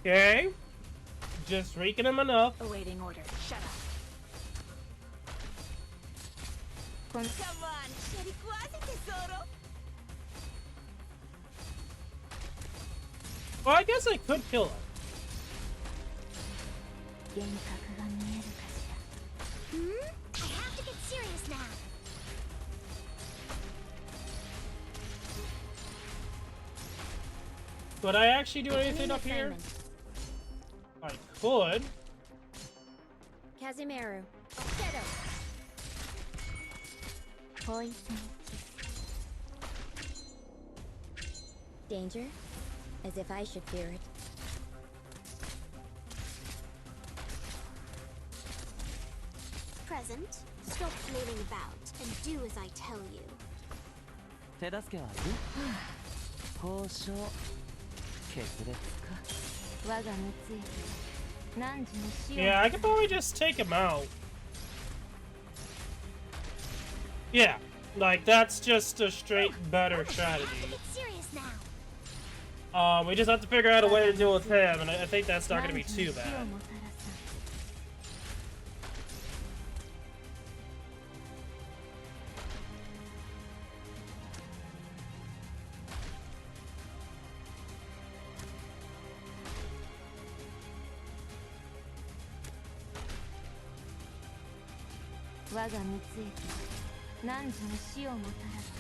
Okay. Just raking him enough. Awaiting orders. Shut up. この Come on, シェリ食わせてソロ。 Well, I guess I could kill him. 幻覚が見えるかしら。 I have to get serious now. Could I actually do anything up here? I could. Kazumaru. Settle. Poison. Danger? As if I should fear it. Present. Stop flailing about and do as I tell you. 手助けはいる？交渉決裂か。我が蜜液何時に死を Yeah, I could probably just take him out. Yeah, like that's just a straight better strategy. Get serious now. We just have to figure out a way to deal with him, and I think that's not gonna be too bad. 我が蜜液何時に死をもたらす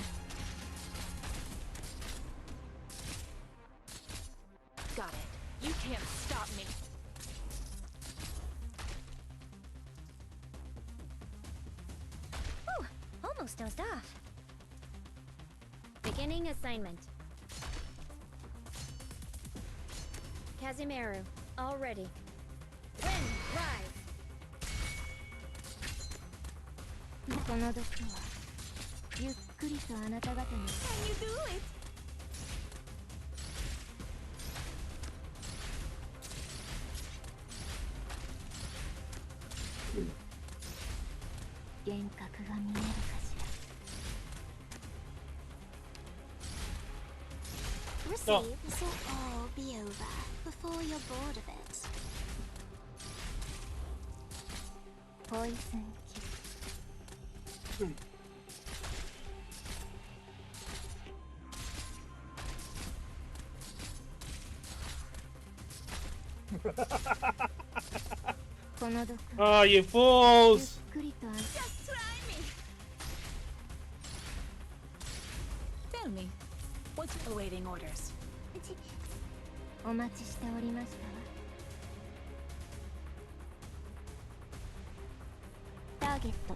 Got it. You can't stop me. almost dozed off. Beginning assignment. Kazumaru, all ready. Wind, rise! この毒はゆっくりとあなた方に Can you do it? 幻覚が見えるかしら Receive, this will all be over before you're bored of it. Poison kiss. Oh, you fools! Just try me. Tell me, what's awaiting orders? お待ちしておりましたわ。ターゲット、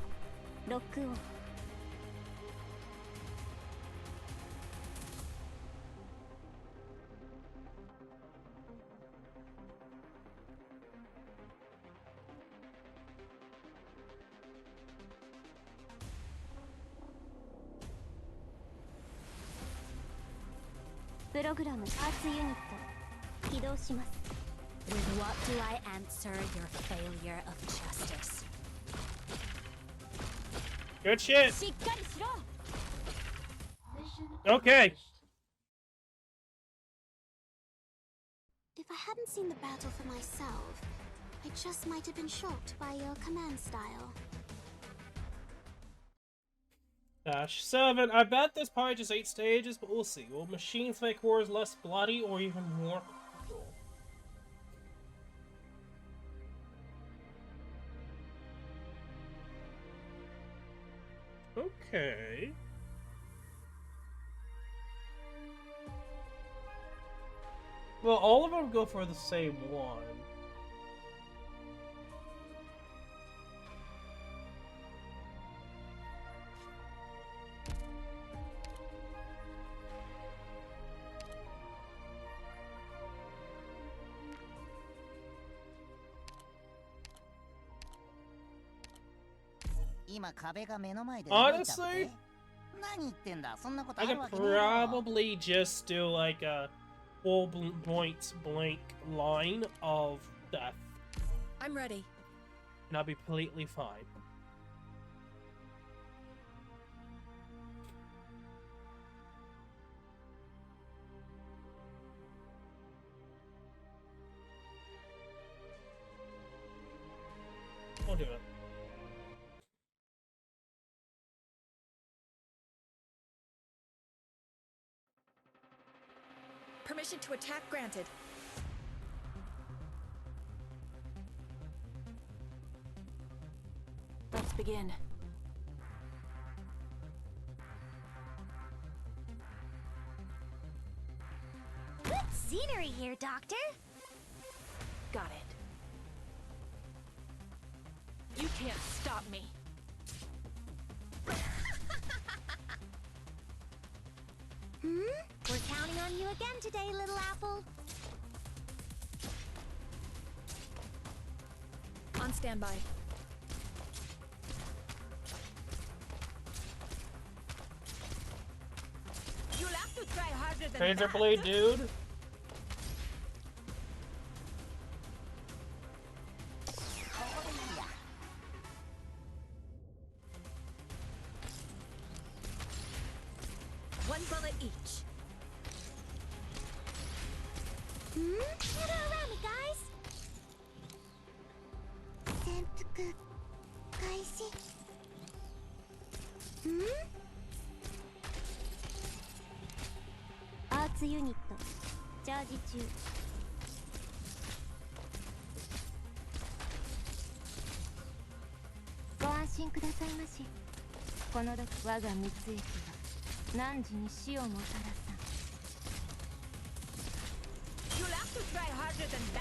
ロックオン。プログラムパーツユニット起動します。With what do I answer your failure of justice? Good shit. しっかりしろ。 Okay. If I hadn't seen the battle for myself, I just might have been shocked by your command style. -7. I bet there's probably just 8 stages, but we'll see. Will machines make wars less bloody or even more cruel? Okay. Well, all of them go for the same one. Honestly, I could probably just do like a full blank line of death. I'm ready. And I'll be completely fine. We'll do it. Permission to attack granted. Let's begin. Good scenery here, Doctor. Got it. You can't stop me. We're counting on you again today, little apple. On standby. You'll have to try harder than Razor that. blade, dude. One bullet each. Get around me, guys. 潜伏開始。アーツユニットチャージ中。ご安心くださいまし。この毒我が蜜液は汝に死をもたらさん。You'll have to try harder than that.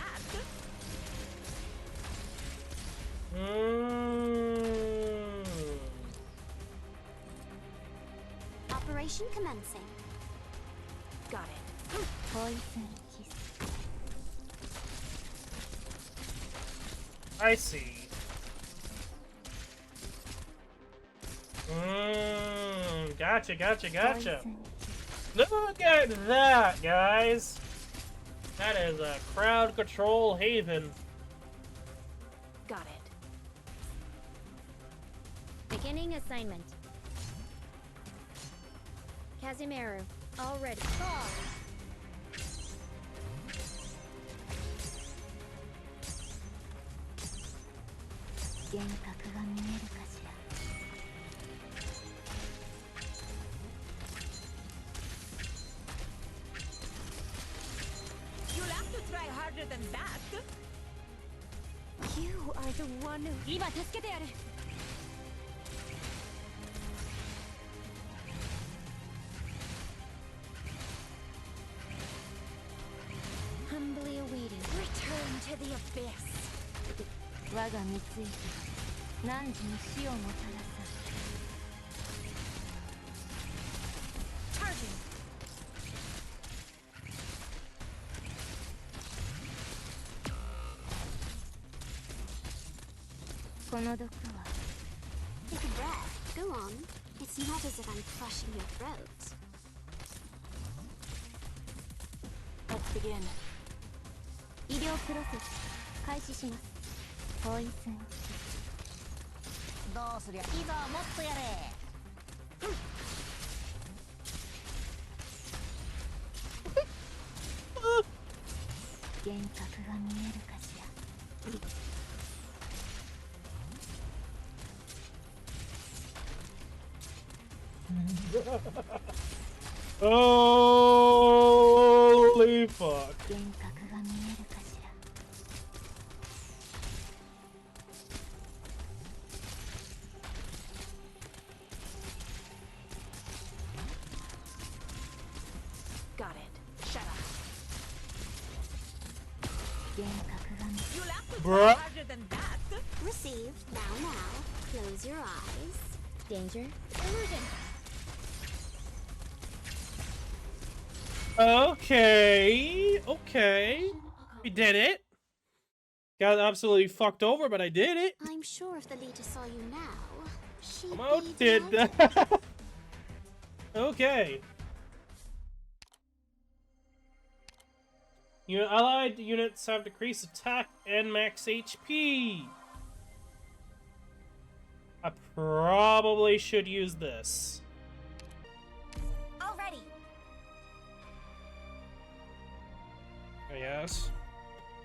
Mission commencing. Got it. Poison kiss. I see. Gotcha. Poison. Look at that, guys. That is a crowd control haven. Got it. Beginning assignment. Kazumeru, already. Fall. 幻覚が見えるかしら。You'll have to try harder than that. You are the one who. 今助けてやる。Humbly awaiting. Return to the abyss. 我が三井何時に死をもたらさ。 Charging. この毒は Take a breath. Go on. It's not as if I'm crushing your throat. Let's begin. 医療プロセス開始します。ポイズンどうすりゃいざもっとやれ。幻覚が見えるかしら。 Holy fuck. 幻覚が見えるかしら。 Got it. Shut up. 幻覚が見 You'll have to Bruh. try harder than that. Received. Now. Close your eyes. Danger. Illusion. Okay. We did it. Got absolutely fucked over, but I did it. I'm sure if the leader saw you now, she'd Somehow be did delighted. that. Okay. Your allied units have decreased attack and max HP. I probably should use this. Already. Yes.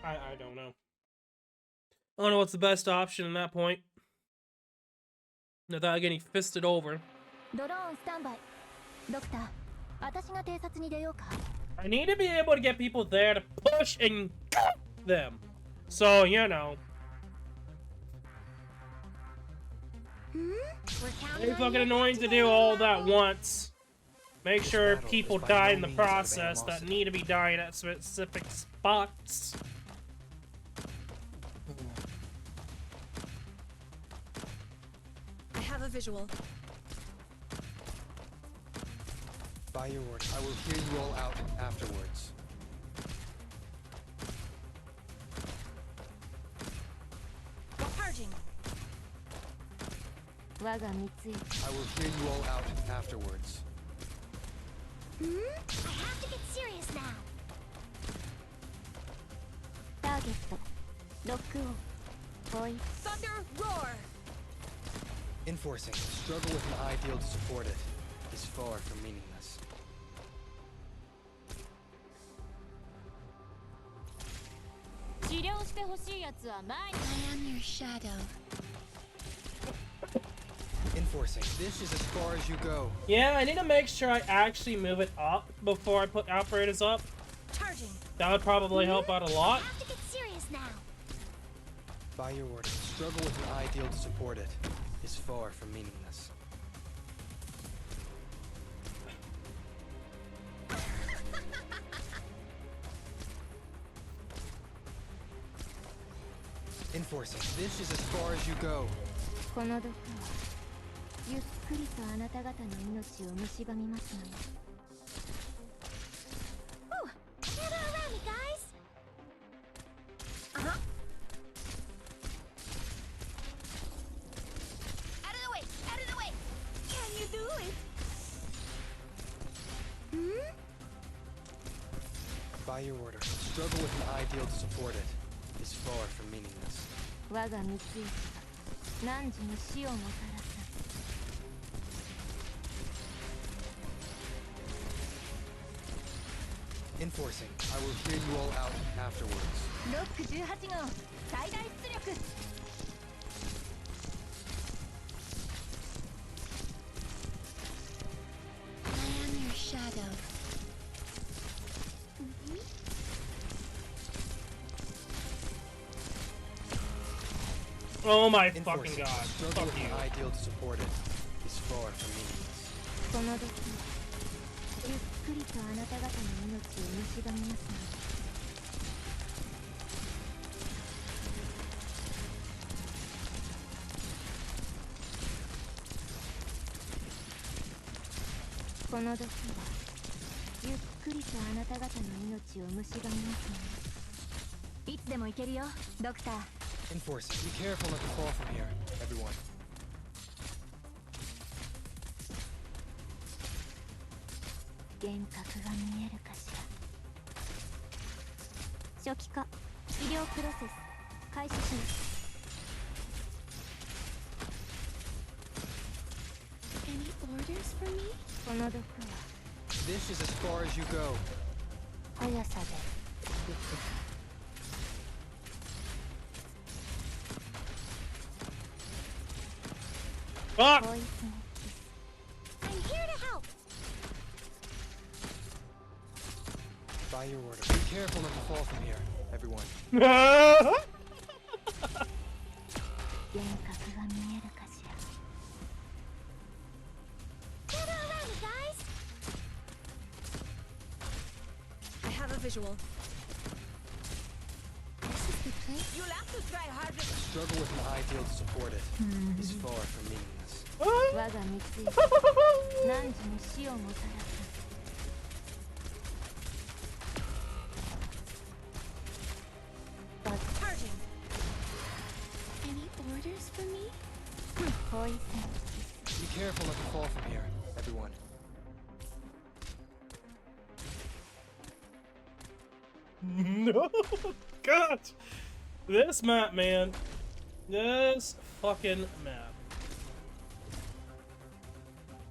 I don't know. I don't know what's the best option in that point. Without getting fisted over. ドローンスタンバイ。ドクター、私が偵察に出ようか。 I need to be able to get people there to push and cut them. So, you know. We're counting It's on fucking you annoying to to do deliver. all that once. Make sure battle people is by die no in the means out of process that animosity. need to be dying at specific spots. I have a visual. By your word, I will hear you all out afterwards. Charging. 我が三井 I will hear you all out afterwards. I have to get serious now. ターゲットロックオン。ポイ Thunder roar. Enforcing the struggle with an ideal to support it is far from meaningless. 治療してほしいやつは前に I am your shadow. Enforcing. This is as far as you go. Yeah, I need to make sure I actually move it up before I put operators up. Charging. That would probably help out a lot. I have to get serious now. By your word, the struggle with an ideal to support it is far from meaningless. Enforcing. This is as far as you go. この毒はゆっくりとあなた方の命を蝕みますのよ。Gather around me, guys. Uh-huh. Out of the way! Out of the way! Can you do it? Hmm? By your order, struggle with an ideal to support it is far from meaningless. 我が三つ石が汝に死をもたらす。Enforcing. I will hear you all out afterwards. ロック18号最大出力。I am your shadow. Oh my fucking Enforcing. god. Struggle Fuck with you. an ideal to support it is far from meaningless. この時ゆっくりとあなた方の命を蝕みますのよ。この時はゆっくりとあなた方の命を蝕みますのよ。いつでも行けるよ、ドクター。Enforcing. Be careful not to fall from here, everyone. 幻覚が見えるかしら。初期化医療プロセス開始します。Any orders for me? この毒は This is as far as you go. 速さで Fuck! ポイズンキス。 I'm here to help. By your order. Be careful not to fall from here, everyone. 幻覚が見えるかしら。 Gather around me, guys. I have a visual. This is the place. You'll have to try harder. Struggle with an ideal to support it is far from meaningless. 我が三つ石が汝に死をもたらす。 Charging. Any orders for me? ポイズンキス。 Be careful not to fall from here, everyone. No! God! This map, man. This fucking map.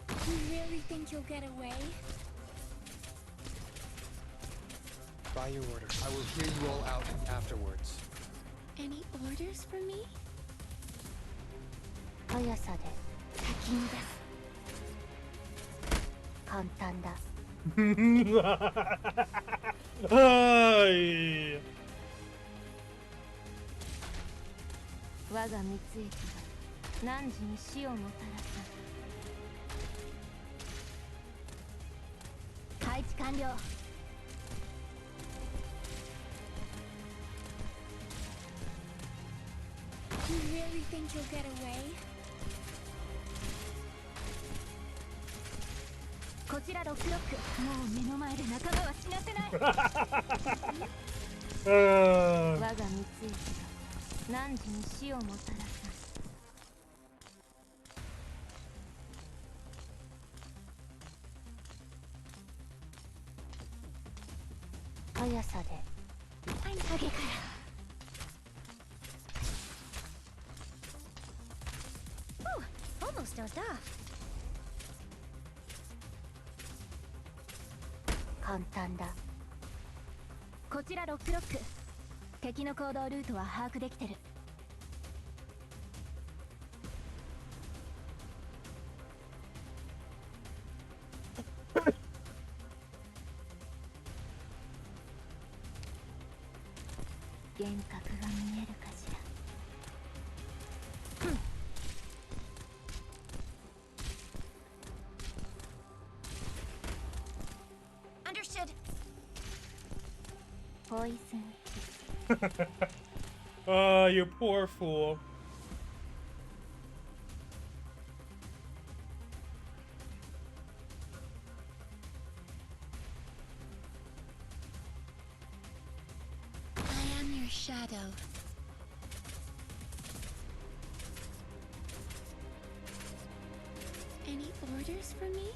You really think you'll get away? By your order. I will hear you all out afterwards. Any orders for me? 速さで先に出す。簡単だ。 Ay. 我が三つ石が汝に死をもたらす。 配置完了。You really think you'll get away? こちらロックロック。もう目の前で仲間は死なせない。我が三つ石が汝に死をもたらす。 速さで影から。Oh, almost dozed off. 簡単だ。こちらロックロック。敵の行動ルートは把握できてる。幻覚が見えるかしら。 Understood. ポイズンキス。 Oh, you poor fool. shadow. Any orders for me?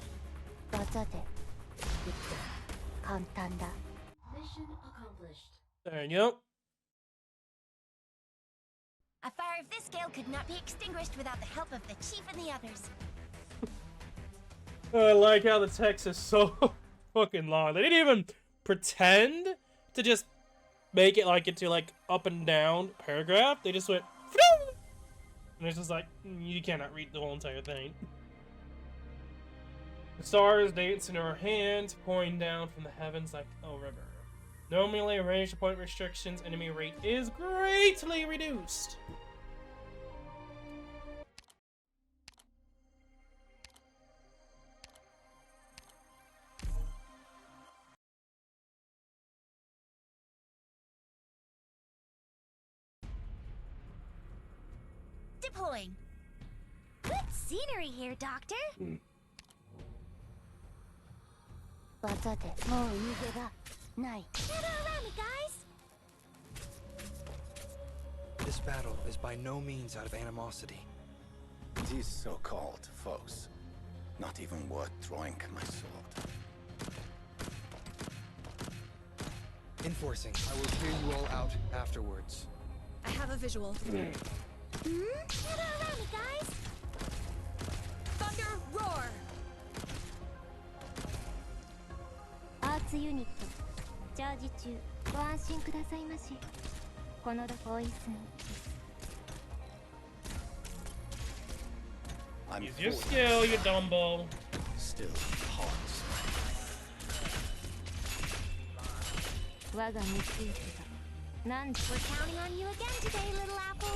技で撃って簡単だ。 Mission accomplished. There you go. A fire of this scale could not be extinguished without the help of the chief and the others. I like how the text is so fucking long. They didn't even pretend to just make it like into like up and down paragraph. They just went phew! And it's just like you cannot read the whole entire thing. The stars dance in her hands, pouring down from the heavens like a river. No melee range point restrictions. Enemy rate is greatly reduced. Deploying. Good scenery here, Doctor. 技でもう逃げ場ない。 Gather around me, guys. This battle is by no means out of animosity. These so-called foes, not even worth drawing my sword. Enforcing. I will hear you all out afterwards. I have a visual. Gather around me, guys. Thunder roar. アーツユニットチャージ中。ご安心くださいまし。このポイズン。 I'm Use your fully skill, you dumbo. still hot. 我が三つ指がなんで We're counting on you again today, little apple.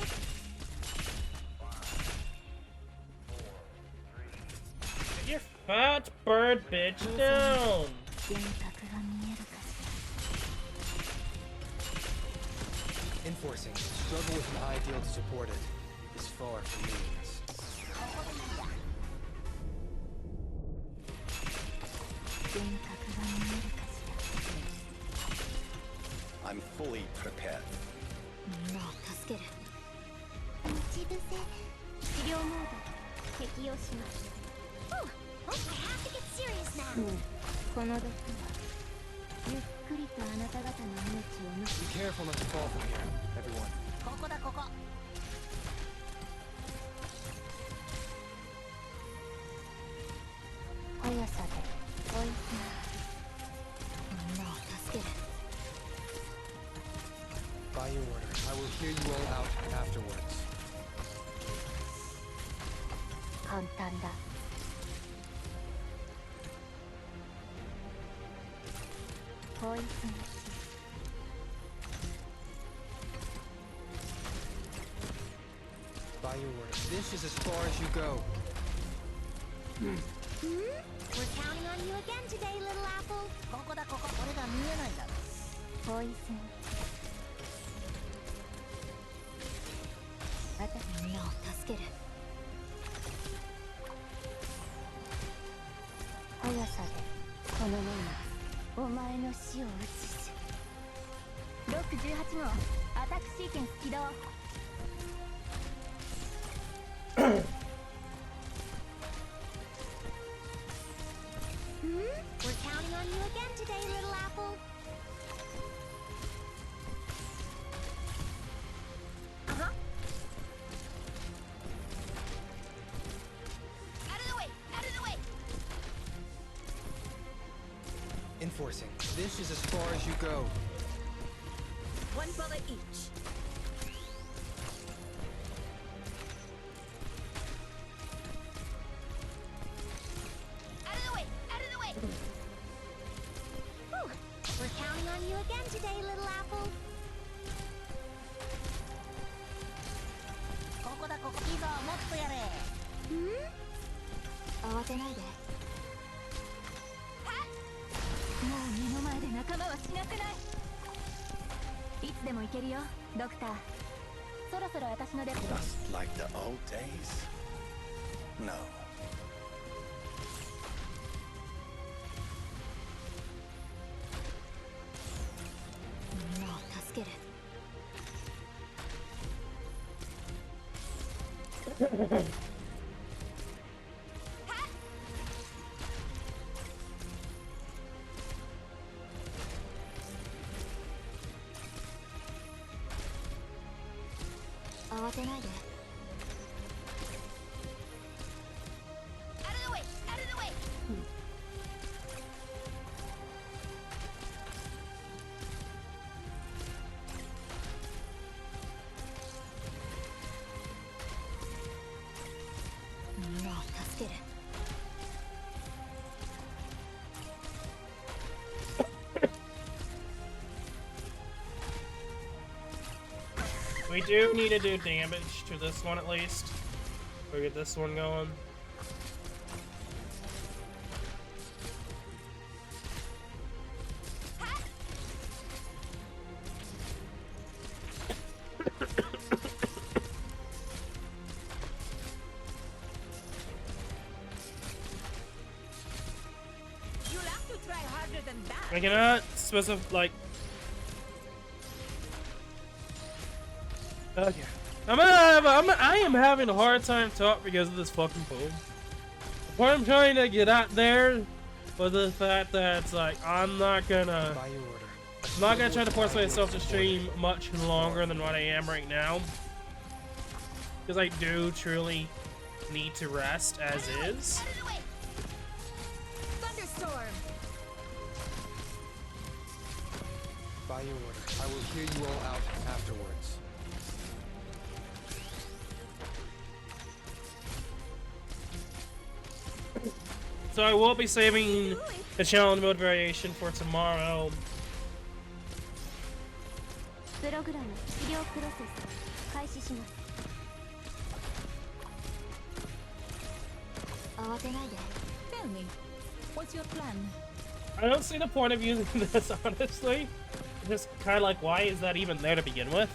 Get your fat bird bitch down. 幻覚が見えるかしら。 Enforcing. Struggle with an ideal to support it is far from meaningless. 幻覚が見えるかし I'm fully prepared. ら。みんなを助ける。待ち伏せ。治療モード適用します。 Ooh, I have to get serious now. この毒はゆっくりとあなた方の命を無視。 Be careful not to fall from here, everyone. ここだここ。速さで追い詰め。みんなを助ける。 By your order, I will hear you all out afterwards. 簡単だ。ポイズン。 By your order, this is as far as you go. We're counting on you again today, little apple. ここだここ。俺が見えないだろ。ポイズン。私みんなを助ける。速さでこの目にお前の死を映す。ロック18号アタックシーケンス起動。 We're counting on you again today, little apple. Uh-huh. Out of the way! Out of the way! Enforcing. This is as far as you go. One bullet each. Out of the way! Out of the way! Whew. We're counting on you again today, little apple. ここだここ。いいぞ、もっとやれ。慌てないで。もう目の前で仲間はしなくない。いつでも行けるよ、ドクター。そろそろ私の出番。 Just like the old days? No. みんなを助ける。慌てないで。Out of the way! Out of the way! みんなを助ける。We do need to do damage to this one at least. We'll get this one going. You'll have to try harder than that. I cannot specify, like... Okay. I am having a hard time talking because of this fucking poem. What I'm trying to get at there was the fact that it's like, I'm not gonna try to force myself to stream much longer than what I am right now. Because I do truly need to rest as is. Out of the way! Thunderstorm! By your order, I will hear you all out afterwards. So I will be saving the challenge mode variation for tomorrow. プログラム治療プロセス開始します。慌てないで。Tell me, what's your plan? I don't see the point of using this, honestly. Just kind of like, why is that even there to begin with?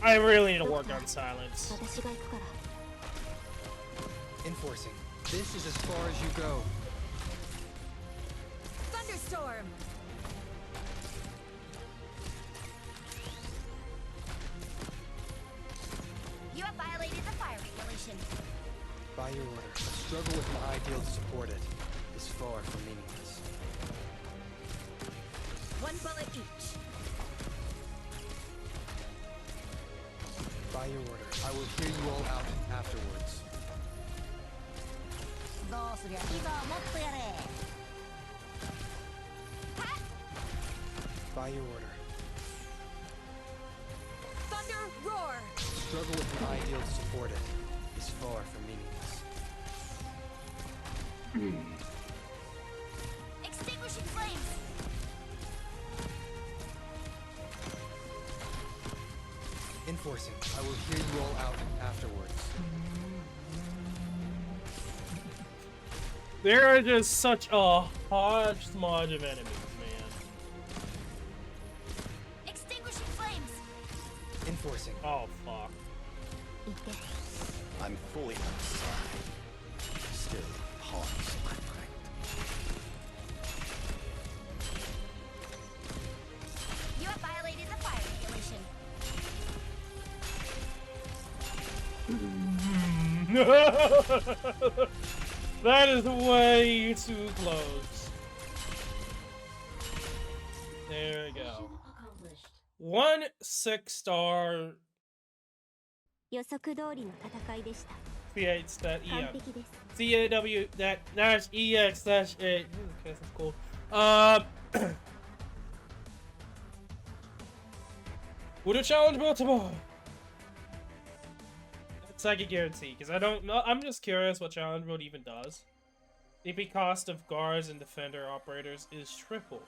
I really need to work on silence. 私が行くから。Enforcing. This is as far as you go. Thunderstorm! You have violated the fire regulation. By your order, a struggle with an ideal to support it is far from meaningless. One bullet each. By your order, I will hear you all out afterwards. どうすりゃいいぞもっとやれ By your order, Thunder roar! struggle with an ideal to support it is far from meaningless. Extinguishing flames! Enforcing, I will hear you all out afterwards. There are just such a hodgepodge of enemies, man. Extinguishing flames! Enforcing. Oh, fuck. 行って。 I'm fully outside. Still haunts my mind. You have violated the fire regulation. That is way too close. There we go. 1 6-star 予測通りの戦いでした。 creates that 完 EM. 璧です。 CAW that dash EX dash A. Okay, that's cool. We'll do challenge mode tomorrow. That's like a guarantee, because I don't know. I'm just curious what challenge mode even does. DP cost of guards and defender operators is triple.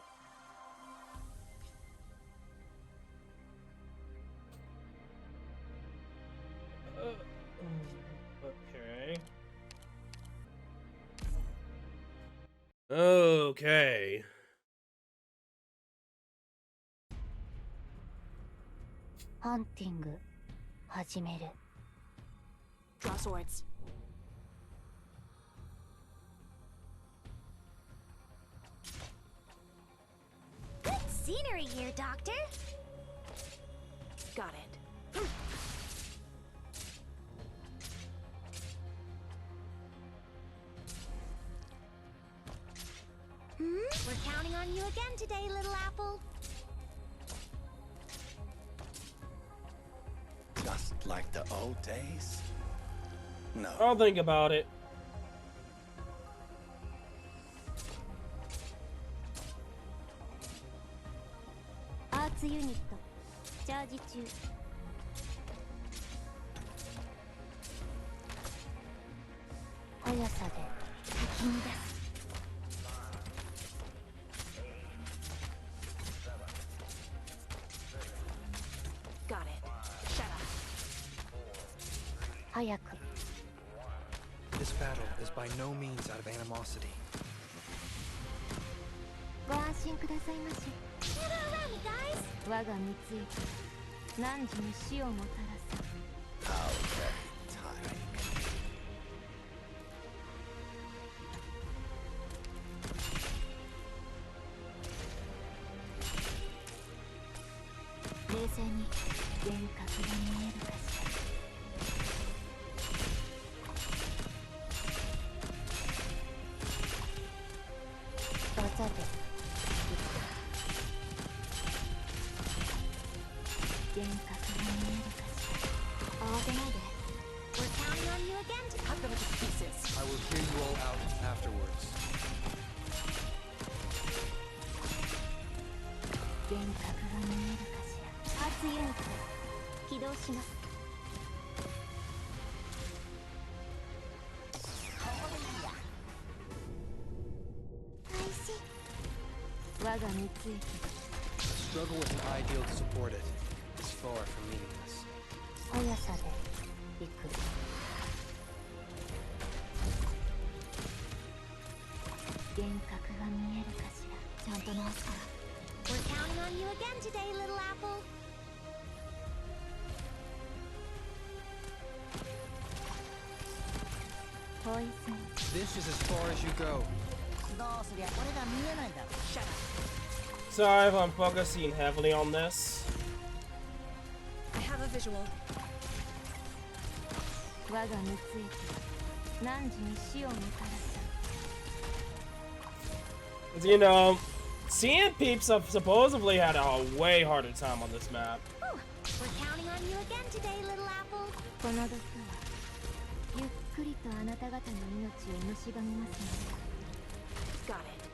Okay. Okay. Hunting 始める。 Draw swords. scenery here, Doctor. Got it. We're counting on you again today, little apple. Just like the old days? No. I'll think about it. Arts unit チャージ中。速さで先に出す。Got it. Shut up. 早く。 This battle is by no means out of animosity. ご安心くださいまし。 Gather around me, guys. 我が蜜液、汝に死をもたらさ。 How very tiring. 冷静に幻覚が見えるかしら。技で幻覚が見えるかしら。慌てないで。 We're counting on you again to Cut them into pieces. I will hear you all out afterwards. 幻覚が見えるかしら。アーツユニット起動します。開始。我が蜜液 The struggle with an ideal to support it is far from meaningless. 速さで行く。幻覚が見えるかしら。ちゃんと直すから。 We're counting on you again today, little apple. ポイズン This is as far as you go. どうすりゃこれが見えないだろ。 Shut up. Sorry if I'm focusing heavily on this. I have a visual. 我が蜜液汝に死をもたらす。 You know, Sand Peeps have supposedly had a way harder time on this map. Whew. We're counting on you again today, little apple. この毒はゆっくりとあなた方の命を蝕みますので。 Got it.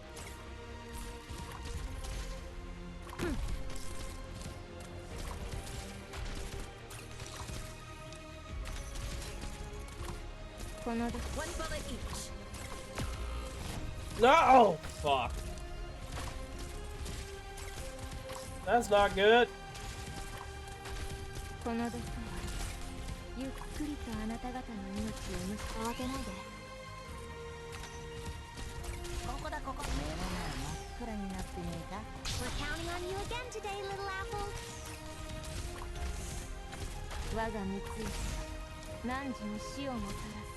この毒 One bullet each. No! Fuck. That's not good. この毒はゆっくりとあなた方の命を慌てないで。ここだここ。目の前真っ暗になってねえか。 We're counting on you again today, little apple. 我が蜜液汝に死をもたらさ。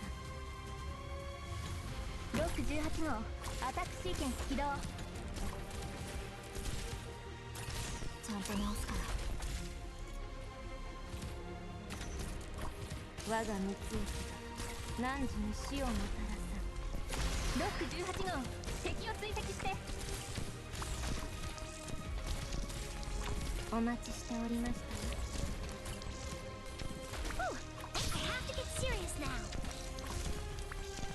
ロック18号アタックシーケンス起動。ちゃんと直すから。我が蜜液汝に死をもたらさ。ロック18号敵を追跡して。お待ちしておりましたよ。 Whew. I have to get serious now.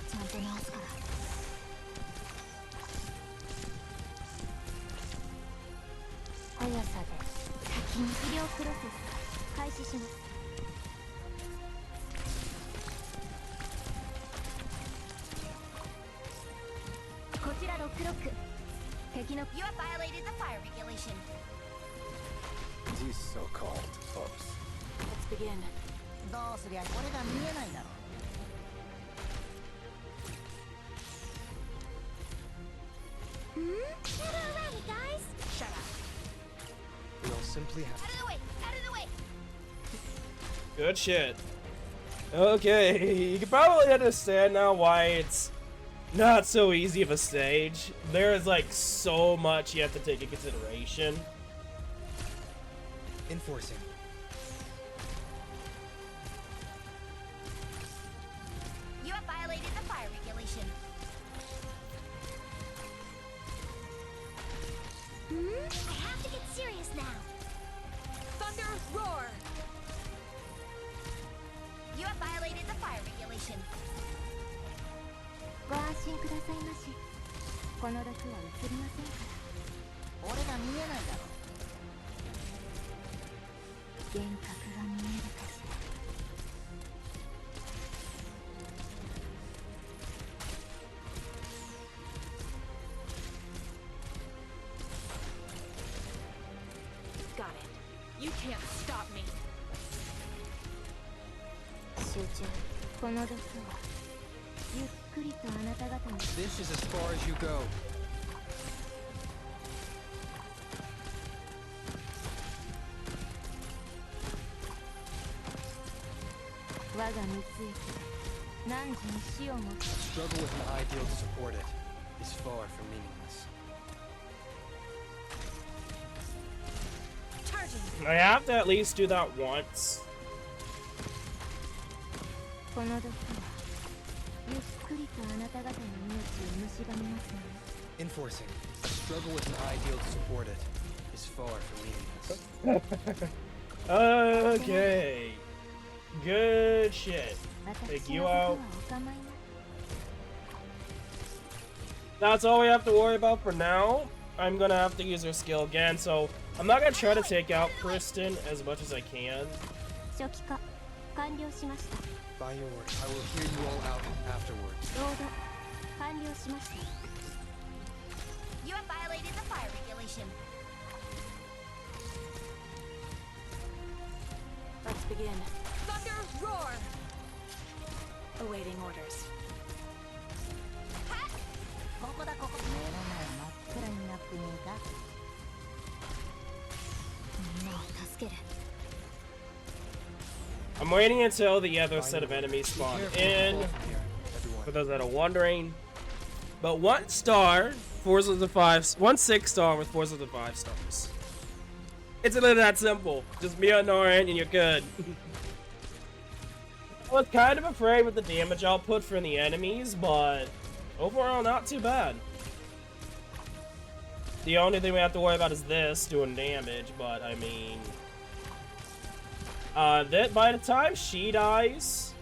ちゃんと直すから。速さで先に治療プロセス開始します。こちらロック。敵の You have violated the fire regulation. These so-called folks. Let's begin. どうすりゃこれが見えないだろ。 Gather around me, guys. Shut up. We'll simply have Out of the way. Out of the way. Good shit. Okay, you can probably understand now why it's not so easy of a stage. There is like so much you have to take into consideration. Enforcing. You have violated the fire regulation. I have to get serious now. Thunder roar. You have violated the fire regulation. ご安心くださいまし。この毒は移りませんから。俺が見えないだろ。幻覚が見えるかしら。Got it. You can't stop me. 集中。この毒はゆっくりとあなた方に。 This is as far as you go. 我が蜜液で汝に死をもつ。 Struggle with an ideal to support it is far from meaningless. Charging. I have to at least do that once. この毒はゆっくりとあなた方の命を蝕みますので。 Enforcing. A struggle with an ideal to support it is far from meaningless. Okay. Good shit. Take you out. That's all we have to worry about for now. I'm gonna have to use her skill again, so I'm not gonna try to take out Kristen as much as I can. 初期化完了しました。 By your word, I will hear you all out afterwards. ロード完了しました。 You have violated the fire regulation. Let's begin. Thunder roar. Awaiting orders. ここだここ。目の前真っ暗になってねえか。みんなを助ける。 I'm waiting until the other set of enemies spawn in, Careful from here, for everyone. those that are wondering. But 1 star, 4s of the 5s, 1 6-star with 4s of the 5 stars. It's really that simple. Just be annoying and you're good. I was kind of afraid with the damage output from the enemies, but overall not too bad. The only thing we have to worry about is this doing damage, but I mean, that by the time she dies,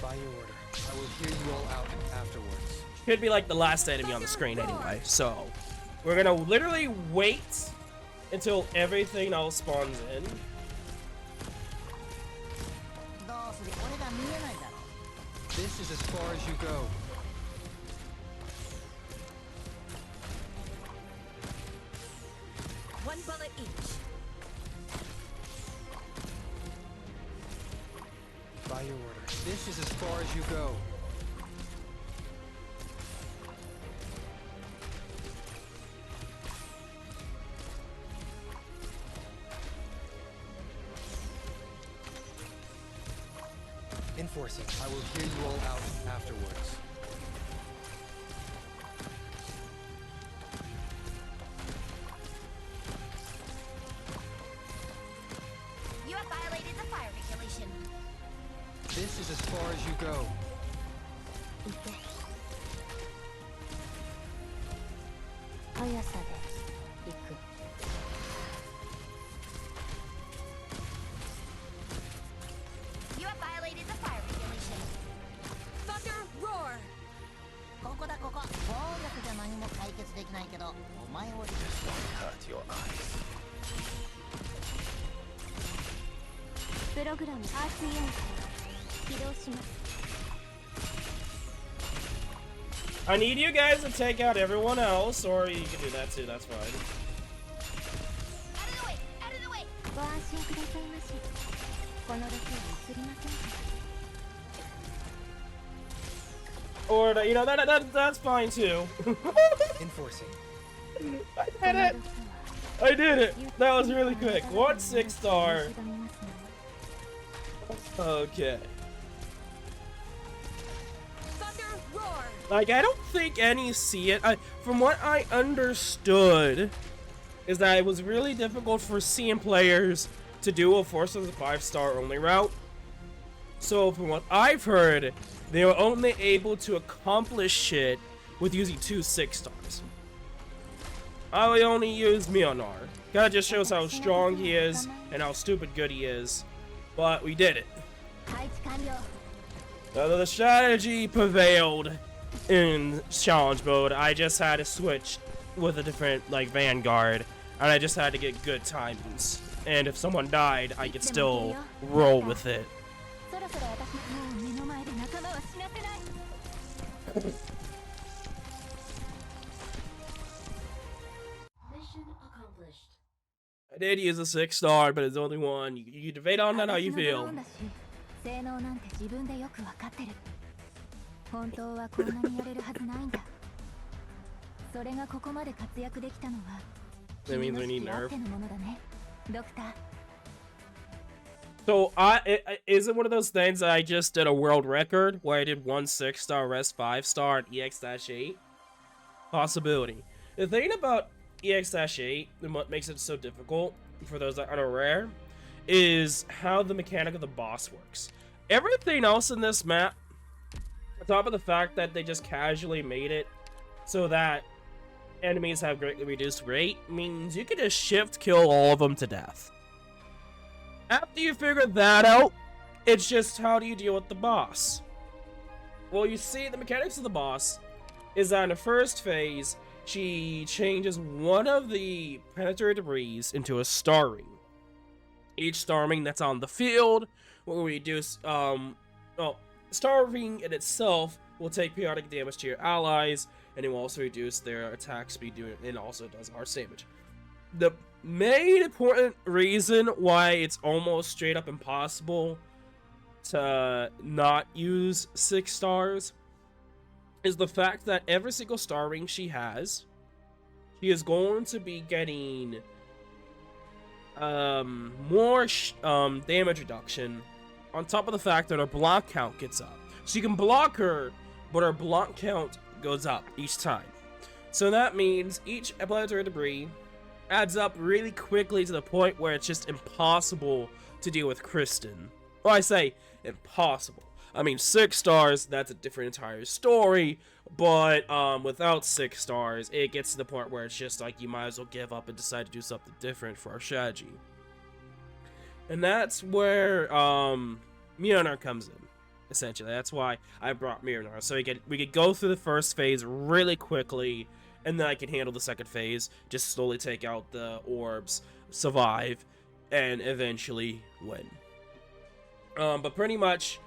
By your order, I will hear you all out afterwards. should be like the last enemy on the screen anyway. So we're gonna literally wait until everything else spawns in. どうする？俺が見えないだろ。 This is as far as you go. One bullet each. By your order, this is as far as you go. Enforcing. I will hear you all out afterwards. You have violated the fire regulation. This is as far as you go. いけ。速さで行く。 You have violated the fire regulation. Thunder roar. ここだここ。暴力じゃ何も解決できないけど、お前を。 Hurt your eyes. プログラムアーツユニット起動します。 I need you guys to take out everyone else, or you can do that too, that's fine. Out of the way! Out of the way! ご安心くださいまし。この毒は移りませんから。 Or, you know, that's fine too. Enforcing. I did it! I did it! That was really quick. 1 6-star. Okay. Thunder roar. Like, I don't think any see it. From what I understood, is that it was really difficult for CM players to do a 4 versus 5-star only route. So from what I've heard, they were only able to accomplish shit with using 2 6-stars. I would only use Mjolnir. Kinda just shows how strong he is and how stupid good he is. But we did it. The strategy prevailed in challenge mode. I just had to switch with a different, like, Vanguard. And I just had to get good timings. And if someone died, I could still roll with it. I did use a 6-star, but it's only one. You debate on that how you feel. 性能なんて自分でよくわかってる。本当はこんなにやれるはずないんだ。それがここまで活躍できたのは That means we need nerf. のものだね、ドクター。 So, is it one of those things that I just did a world record where I did 1 6-star, rest 5-star, and EX-8? Possibility. The thing about EX-8 and what makes it so difficult for those that are rare is how the mechanic of the boss works. Everything else in this map, on top of the fact that they just casually made it so that enemies have greatly reduced rate, means you can just shift kill all of them to death. After you figure that out, it's just how do you deal with the boss? Well, you see, the mechanics of the boss is that in the first phase, she changes one of the planetary debris into a star ring. Each star ring that's on the field will reduce, star ring in itself will take periodic damage to your allies, and it will also reduce their attack speed, and also does arc damage. The main important reason why it's almost straight up impossible to not use 6 stars is the fact that every single star ring she has, she is going to be getting more damage reduction on top of the fact that her block count gets up. So you can block her, but her block count goes up each time. So that means each planetary debris adds up really quickly to the point where it's just impossible to deal with Kristen. Well, I say impossible. I mean, 6 stars, that's a different entire story, but without 6 stars, it gets to the point where it's just like you might as well give up and decide to do something different for our strategy. And that's where Mjolnir comes in, essentially. That's why I brought Mjolnir, so we could go through the first phase really quickly, and then I can handle the second phase, just slowly take out the orbs, survive, and eventually win. But pretty much,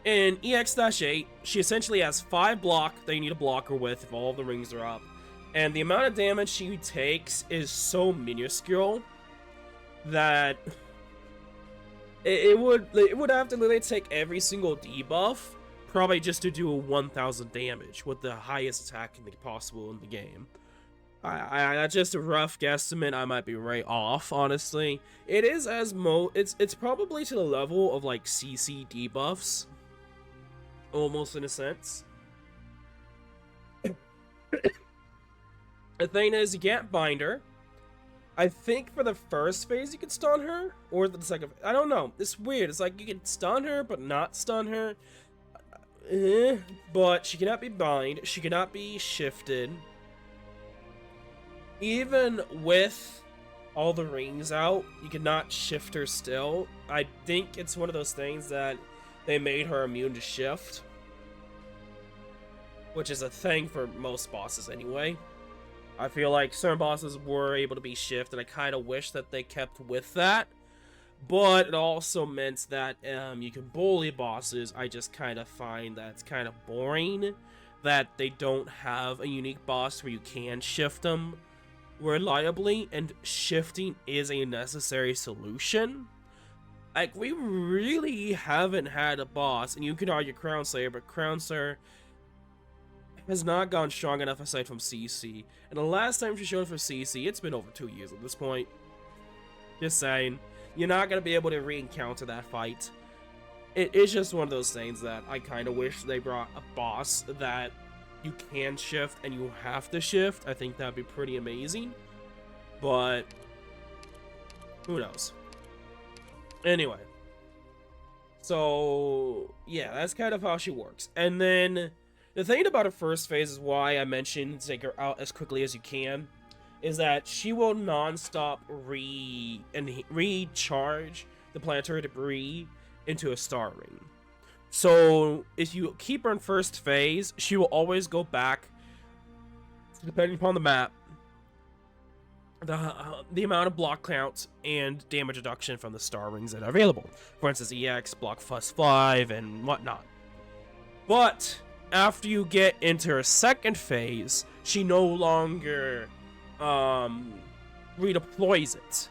in EX-8, she essentially has 5 block that you need to block her with if all of the rings are up. And the amount of damage she takes is so minuscule that it would have to literally take every single debuff, probably just to do a 1000 damage with the highest attack possible in the game. That's just a rough guesstimate. I might be right off, honestly. It is it's probably to the level of like CC debuffs, almost in a sense. The thing is, you can't bind her. I think for the first phase you can stun her, or the second. I don't know. It's weird. It's like you can stun her, but not stun her. But she cannot be bind. She cannot be shifted. Even with all the rings out, you cannot shift her still. I think it's one of those things that they made her immune to shift, which is a thing for most bosses anyway. I feel like certain bosses were able to be shifted. I kind of wish that they kept with that, but it also meant that you can bully bosses. I just kind of find that it's kind of boring that they don't have a unique boss where you can shift them reliably, and shifting is a necessary solution. Like, we really haven't had a boss, and you can argue Crown Slayer, but Crown Slayer has not gone strong enough aside from CC. And the last time she showed for CC, it's been over 2 years at this point. Just saying, you're not going to be able to re-encounter that fight. It is just one of those things that I kind of wish they brought a boss that you can shift and you have to shift. I think that'd be pretty amazing. but who knows? Anyway, so yeah, that's kind of how she works. And then the thing about her first phase is why I mentioned take her out as quickly as you can, is that she will non-stop recharge the planetary debris into a star ring. So if you keep her in first phase, she will always go back, depending upon the map, the amount of block count and damage reduction from the star rings that are available. For instance, EX, Block Fuss 5, and whatnot. But after you get into her second phase, she no longer redeploys it.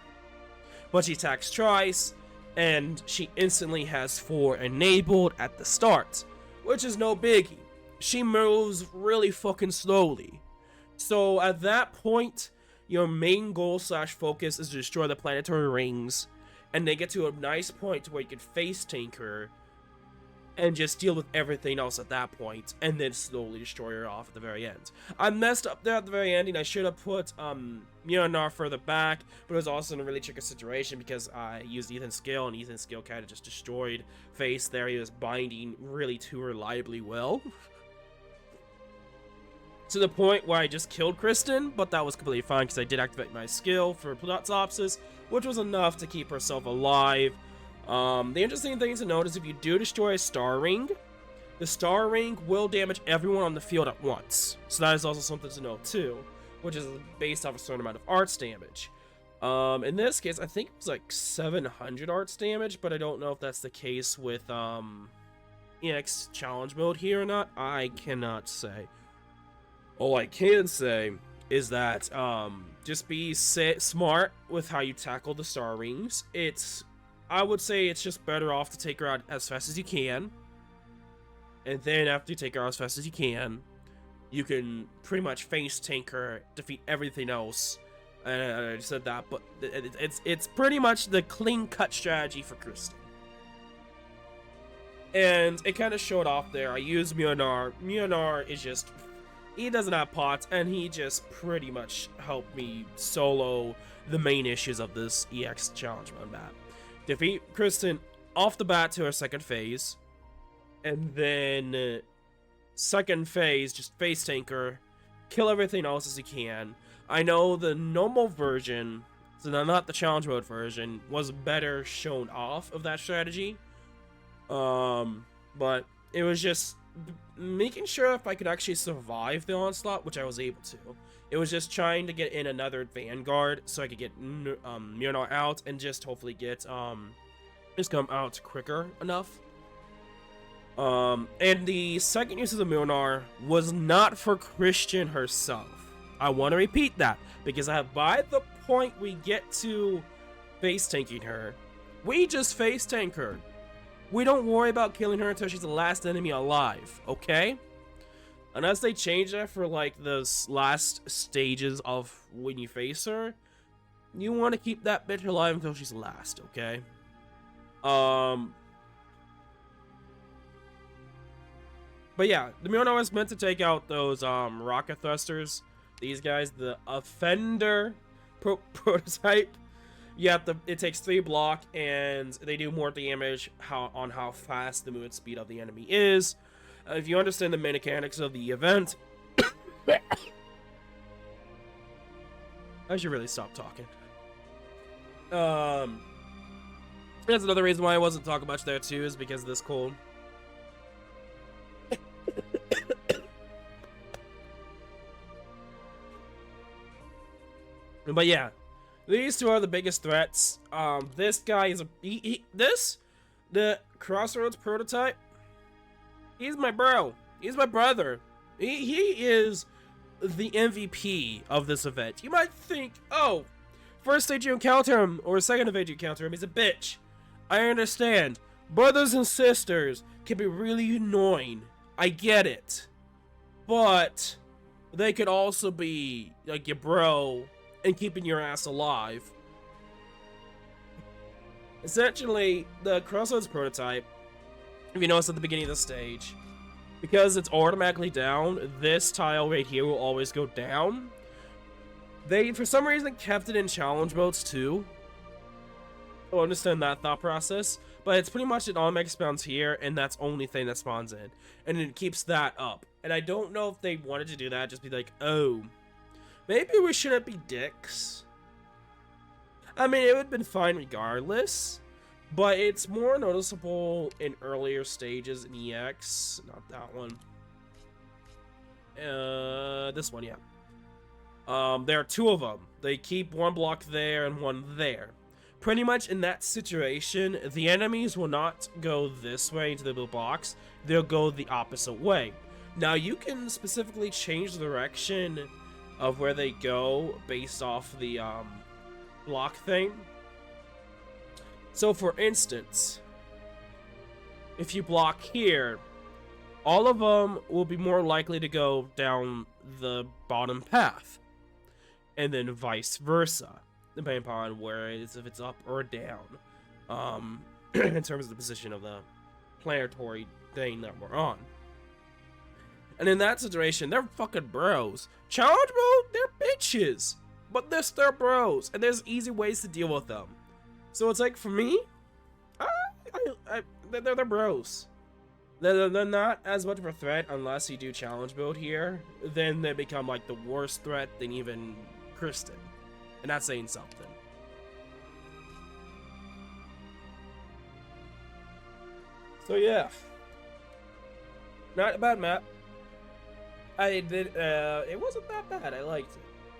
But she attacks twice, and she instantly has 4 enabled at the start, which is no biggie. She moves really fucking slowly. So at that point, your main goal / focus is to destroy the planetary rings, and then get to a nice point where you can face tank her and just deal with everything else at that point, and then slowly destroy her off at the very end. I messed up there at the very ending. I should have put Mjolnir further back, but it was also in a really tricky situation because I used Ethan's skill, and Ethan's skill kind of just destroyed Face there. He was binding really too reliably well. To the point where I just killed Kristen, but that was completely fine because I did activate my skill for Plutopsis, which was enough to keep herself alive. The interesting thing to note is if you do destroy a star ring, the star ring will damage everyone on the field at once. So that is also something to note too, which is based off a certain amount of arts damage. In this case, I think it was like 700 arts damage, but I don't know if that's the case with EX challenge mode here or not. I cannot say. All I can say is that just be smart with how you tackle the star rings. I would say it's just better off to take her out as fast as you can. And then after you take her out as fast as you can pretty much face tank her, defeat everything else. I said that, but it's pretty much the clean-cut strategy for Kristen. And it kind of showed off there. I used Mjolnir. Mjolnir is just... he doesn't have pots, and he just pretty much helped me solo the main issues of this EX challenge mode map. Defeat Kristen off the bat to her second phase, and then second phase, just face tanker, kill everything else as you can. I know the normal version, so not the challenge mode version, was better shown off of that strategy. But it was just making sure if I could actually survive the onslaught, which I was able to. It was just trying to get in another Vanguard so I could get Mjolnir out and just hopefully get just come out quicker enough. And the second use of the Mjolnir was not for Christian herself. I want to repeat that because by the point we get to face tanking her, we just face tank her. We don't worry about killing her until she's the last enemy alive, okay? Unless they change that for, like, the last stages of when you face her, you want to keep that bitch alive until she's last, okay? But yeah, the Mjolnir was meant to take out those, rocket thrusters. These guys, the Offender prototype. It takes 3 block, and they do more damage on how fast the movement speed of the enemy is. If you understand the mechanics of the event, I should really stop talking. That's another reason why I wasn't talking much there too, is because of this cold. But yeah. These two are the biggest threats. This guy is the Crossroads prototype. He's my bro. He's my brother. He is the MVP of this event. You might think, oh, first stage you encounter him, or second stage you encounter him, he's a bitch. I understand. Brothers and sisters can be really annoying. I get it. But they could also be like your bro and keeping your ass alive. Essentially, the Crossroads prototype, if you notice at the beginning of the stage, because it's automatically down, this tile right here will always go down. They, for some reason, kept it in challenge modes too. I understand that thought process, but it's pretty much it automatic spawns here, and that's the only thing that spawns in, and it keeps that up. And I don't know if they wanted to do that, just be like, oh, maybe we shouldn't be dicks. I mean, it would have been fine regardless, but it's more noticeable in earlier stages in EX. Not that one. This one, yeah. There are two of them. They keep one block there and one there. Pretty much in that situation, the enemies will not go this way into the blue box. They'll go the opposite way. Now, you can specifically change the direction of where they go based off the block thing. So, for instance, if you block here, all of them will be more likely to go down the bottom path, and then vice versa, depending upon where it is, if it's up or down, in terms of the position of the planetary thing that we're on. And in that situation, they're fucking bros. Challenge mode, they're bitches, but they're still bros, and there's easy ways to deal with them. So it's like, for me, they're bros. They're not as much of a threat unless you do challenge mode here. Then they become like the worst threat than even Kristen. And that's saying something. So yeah. Not a bad map. I did, it wasn't that bad. I liked it.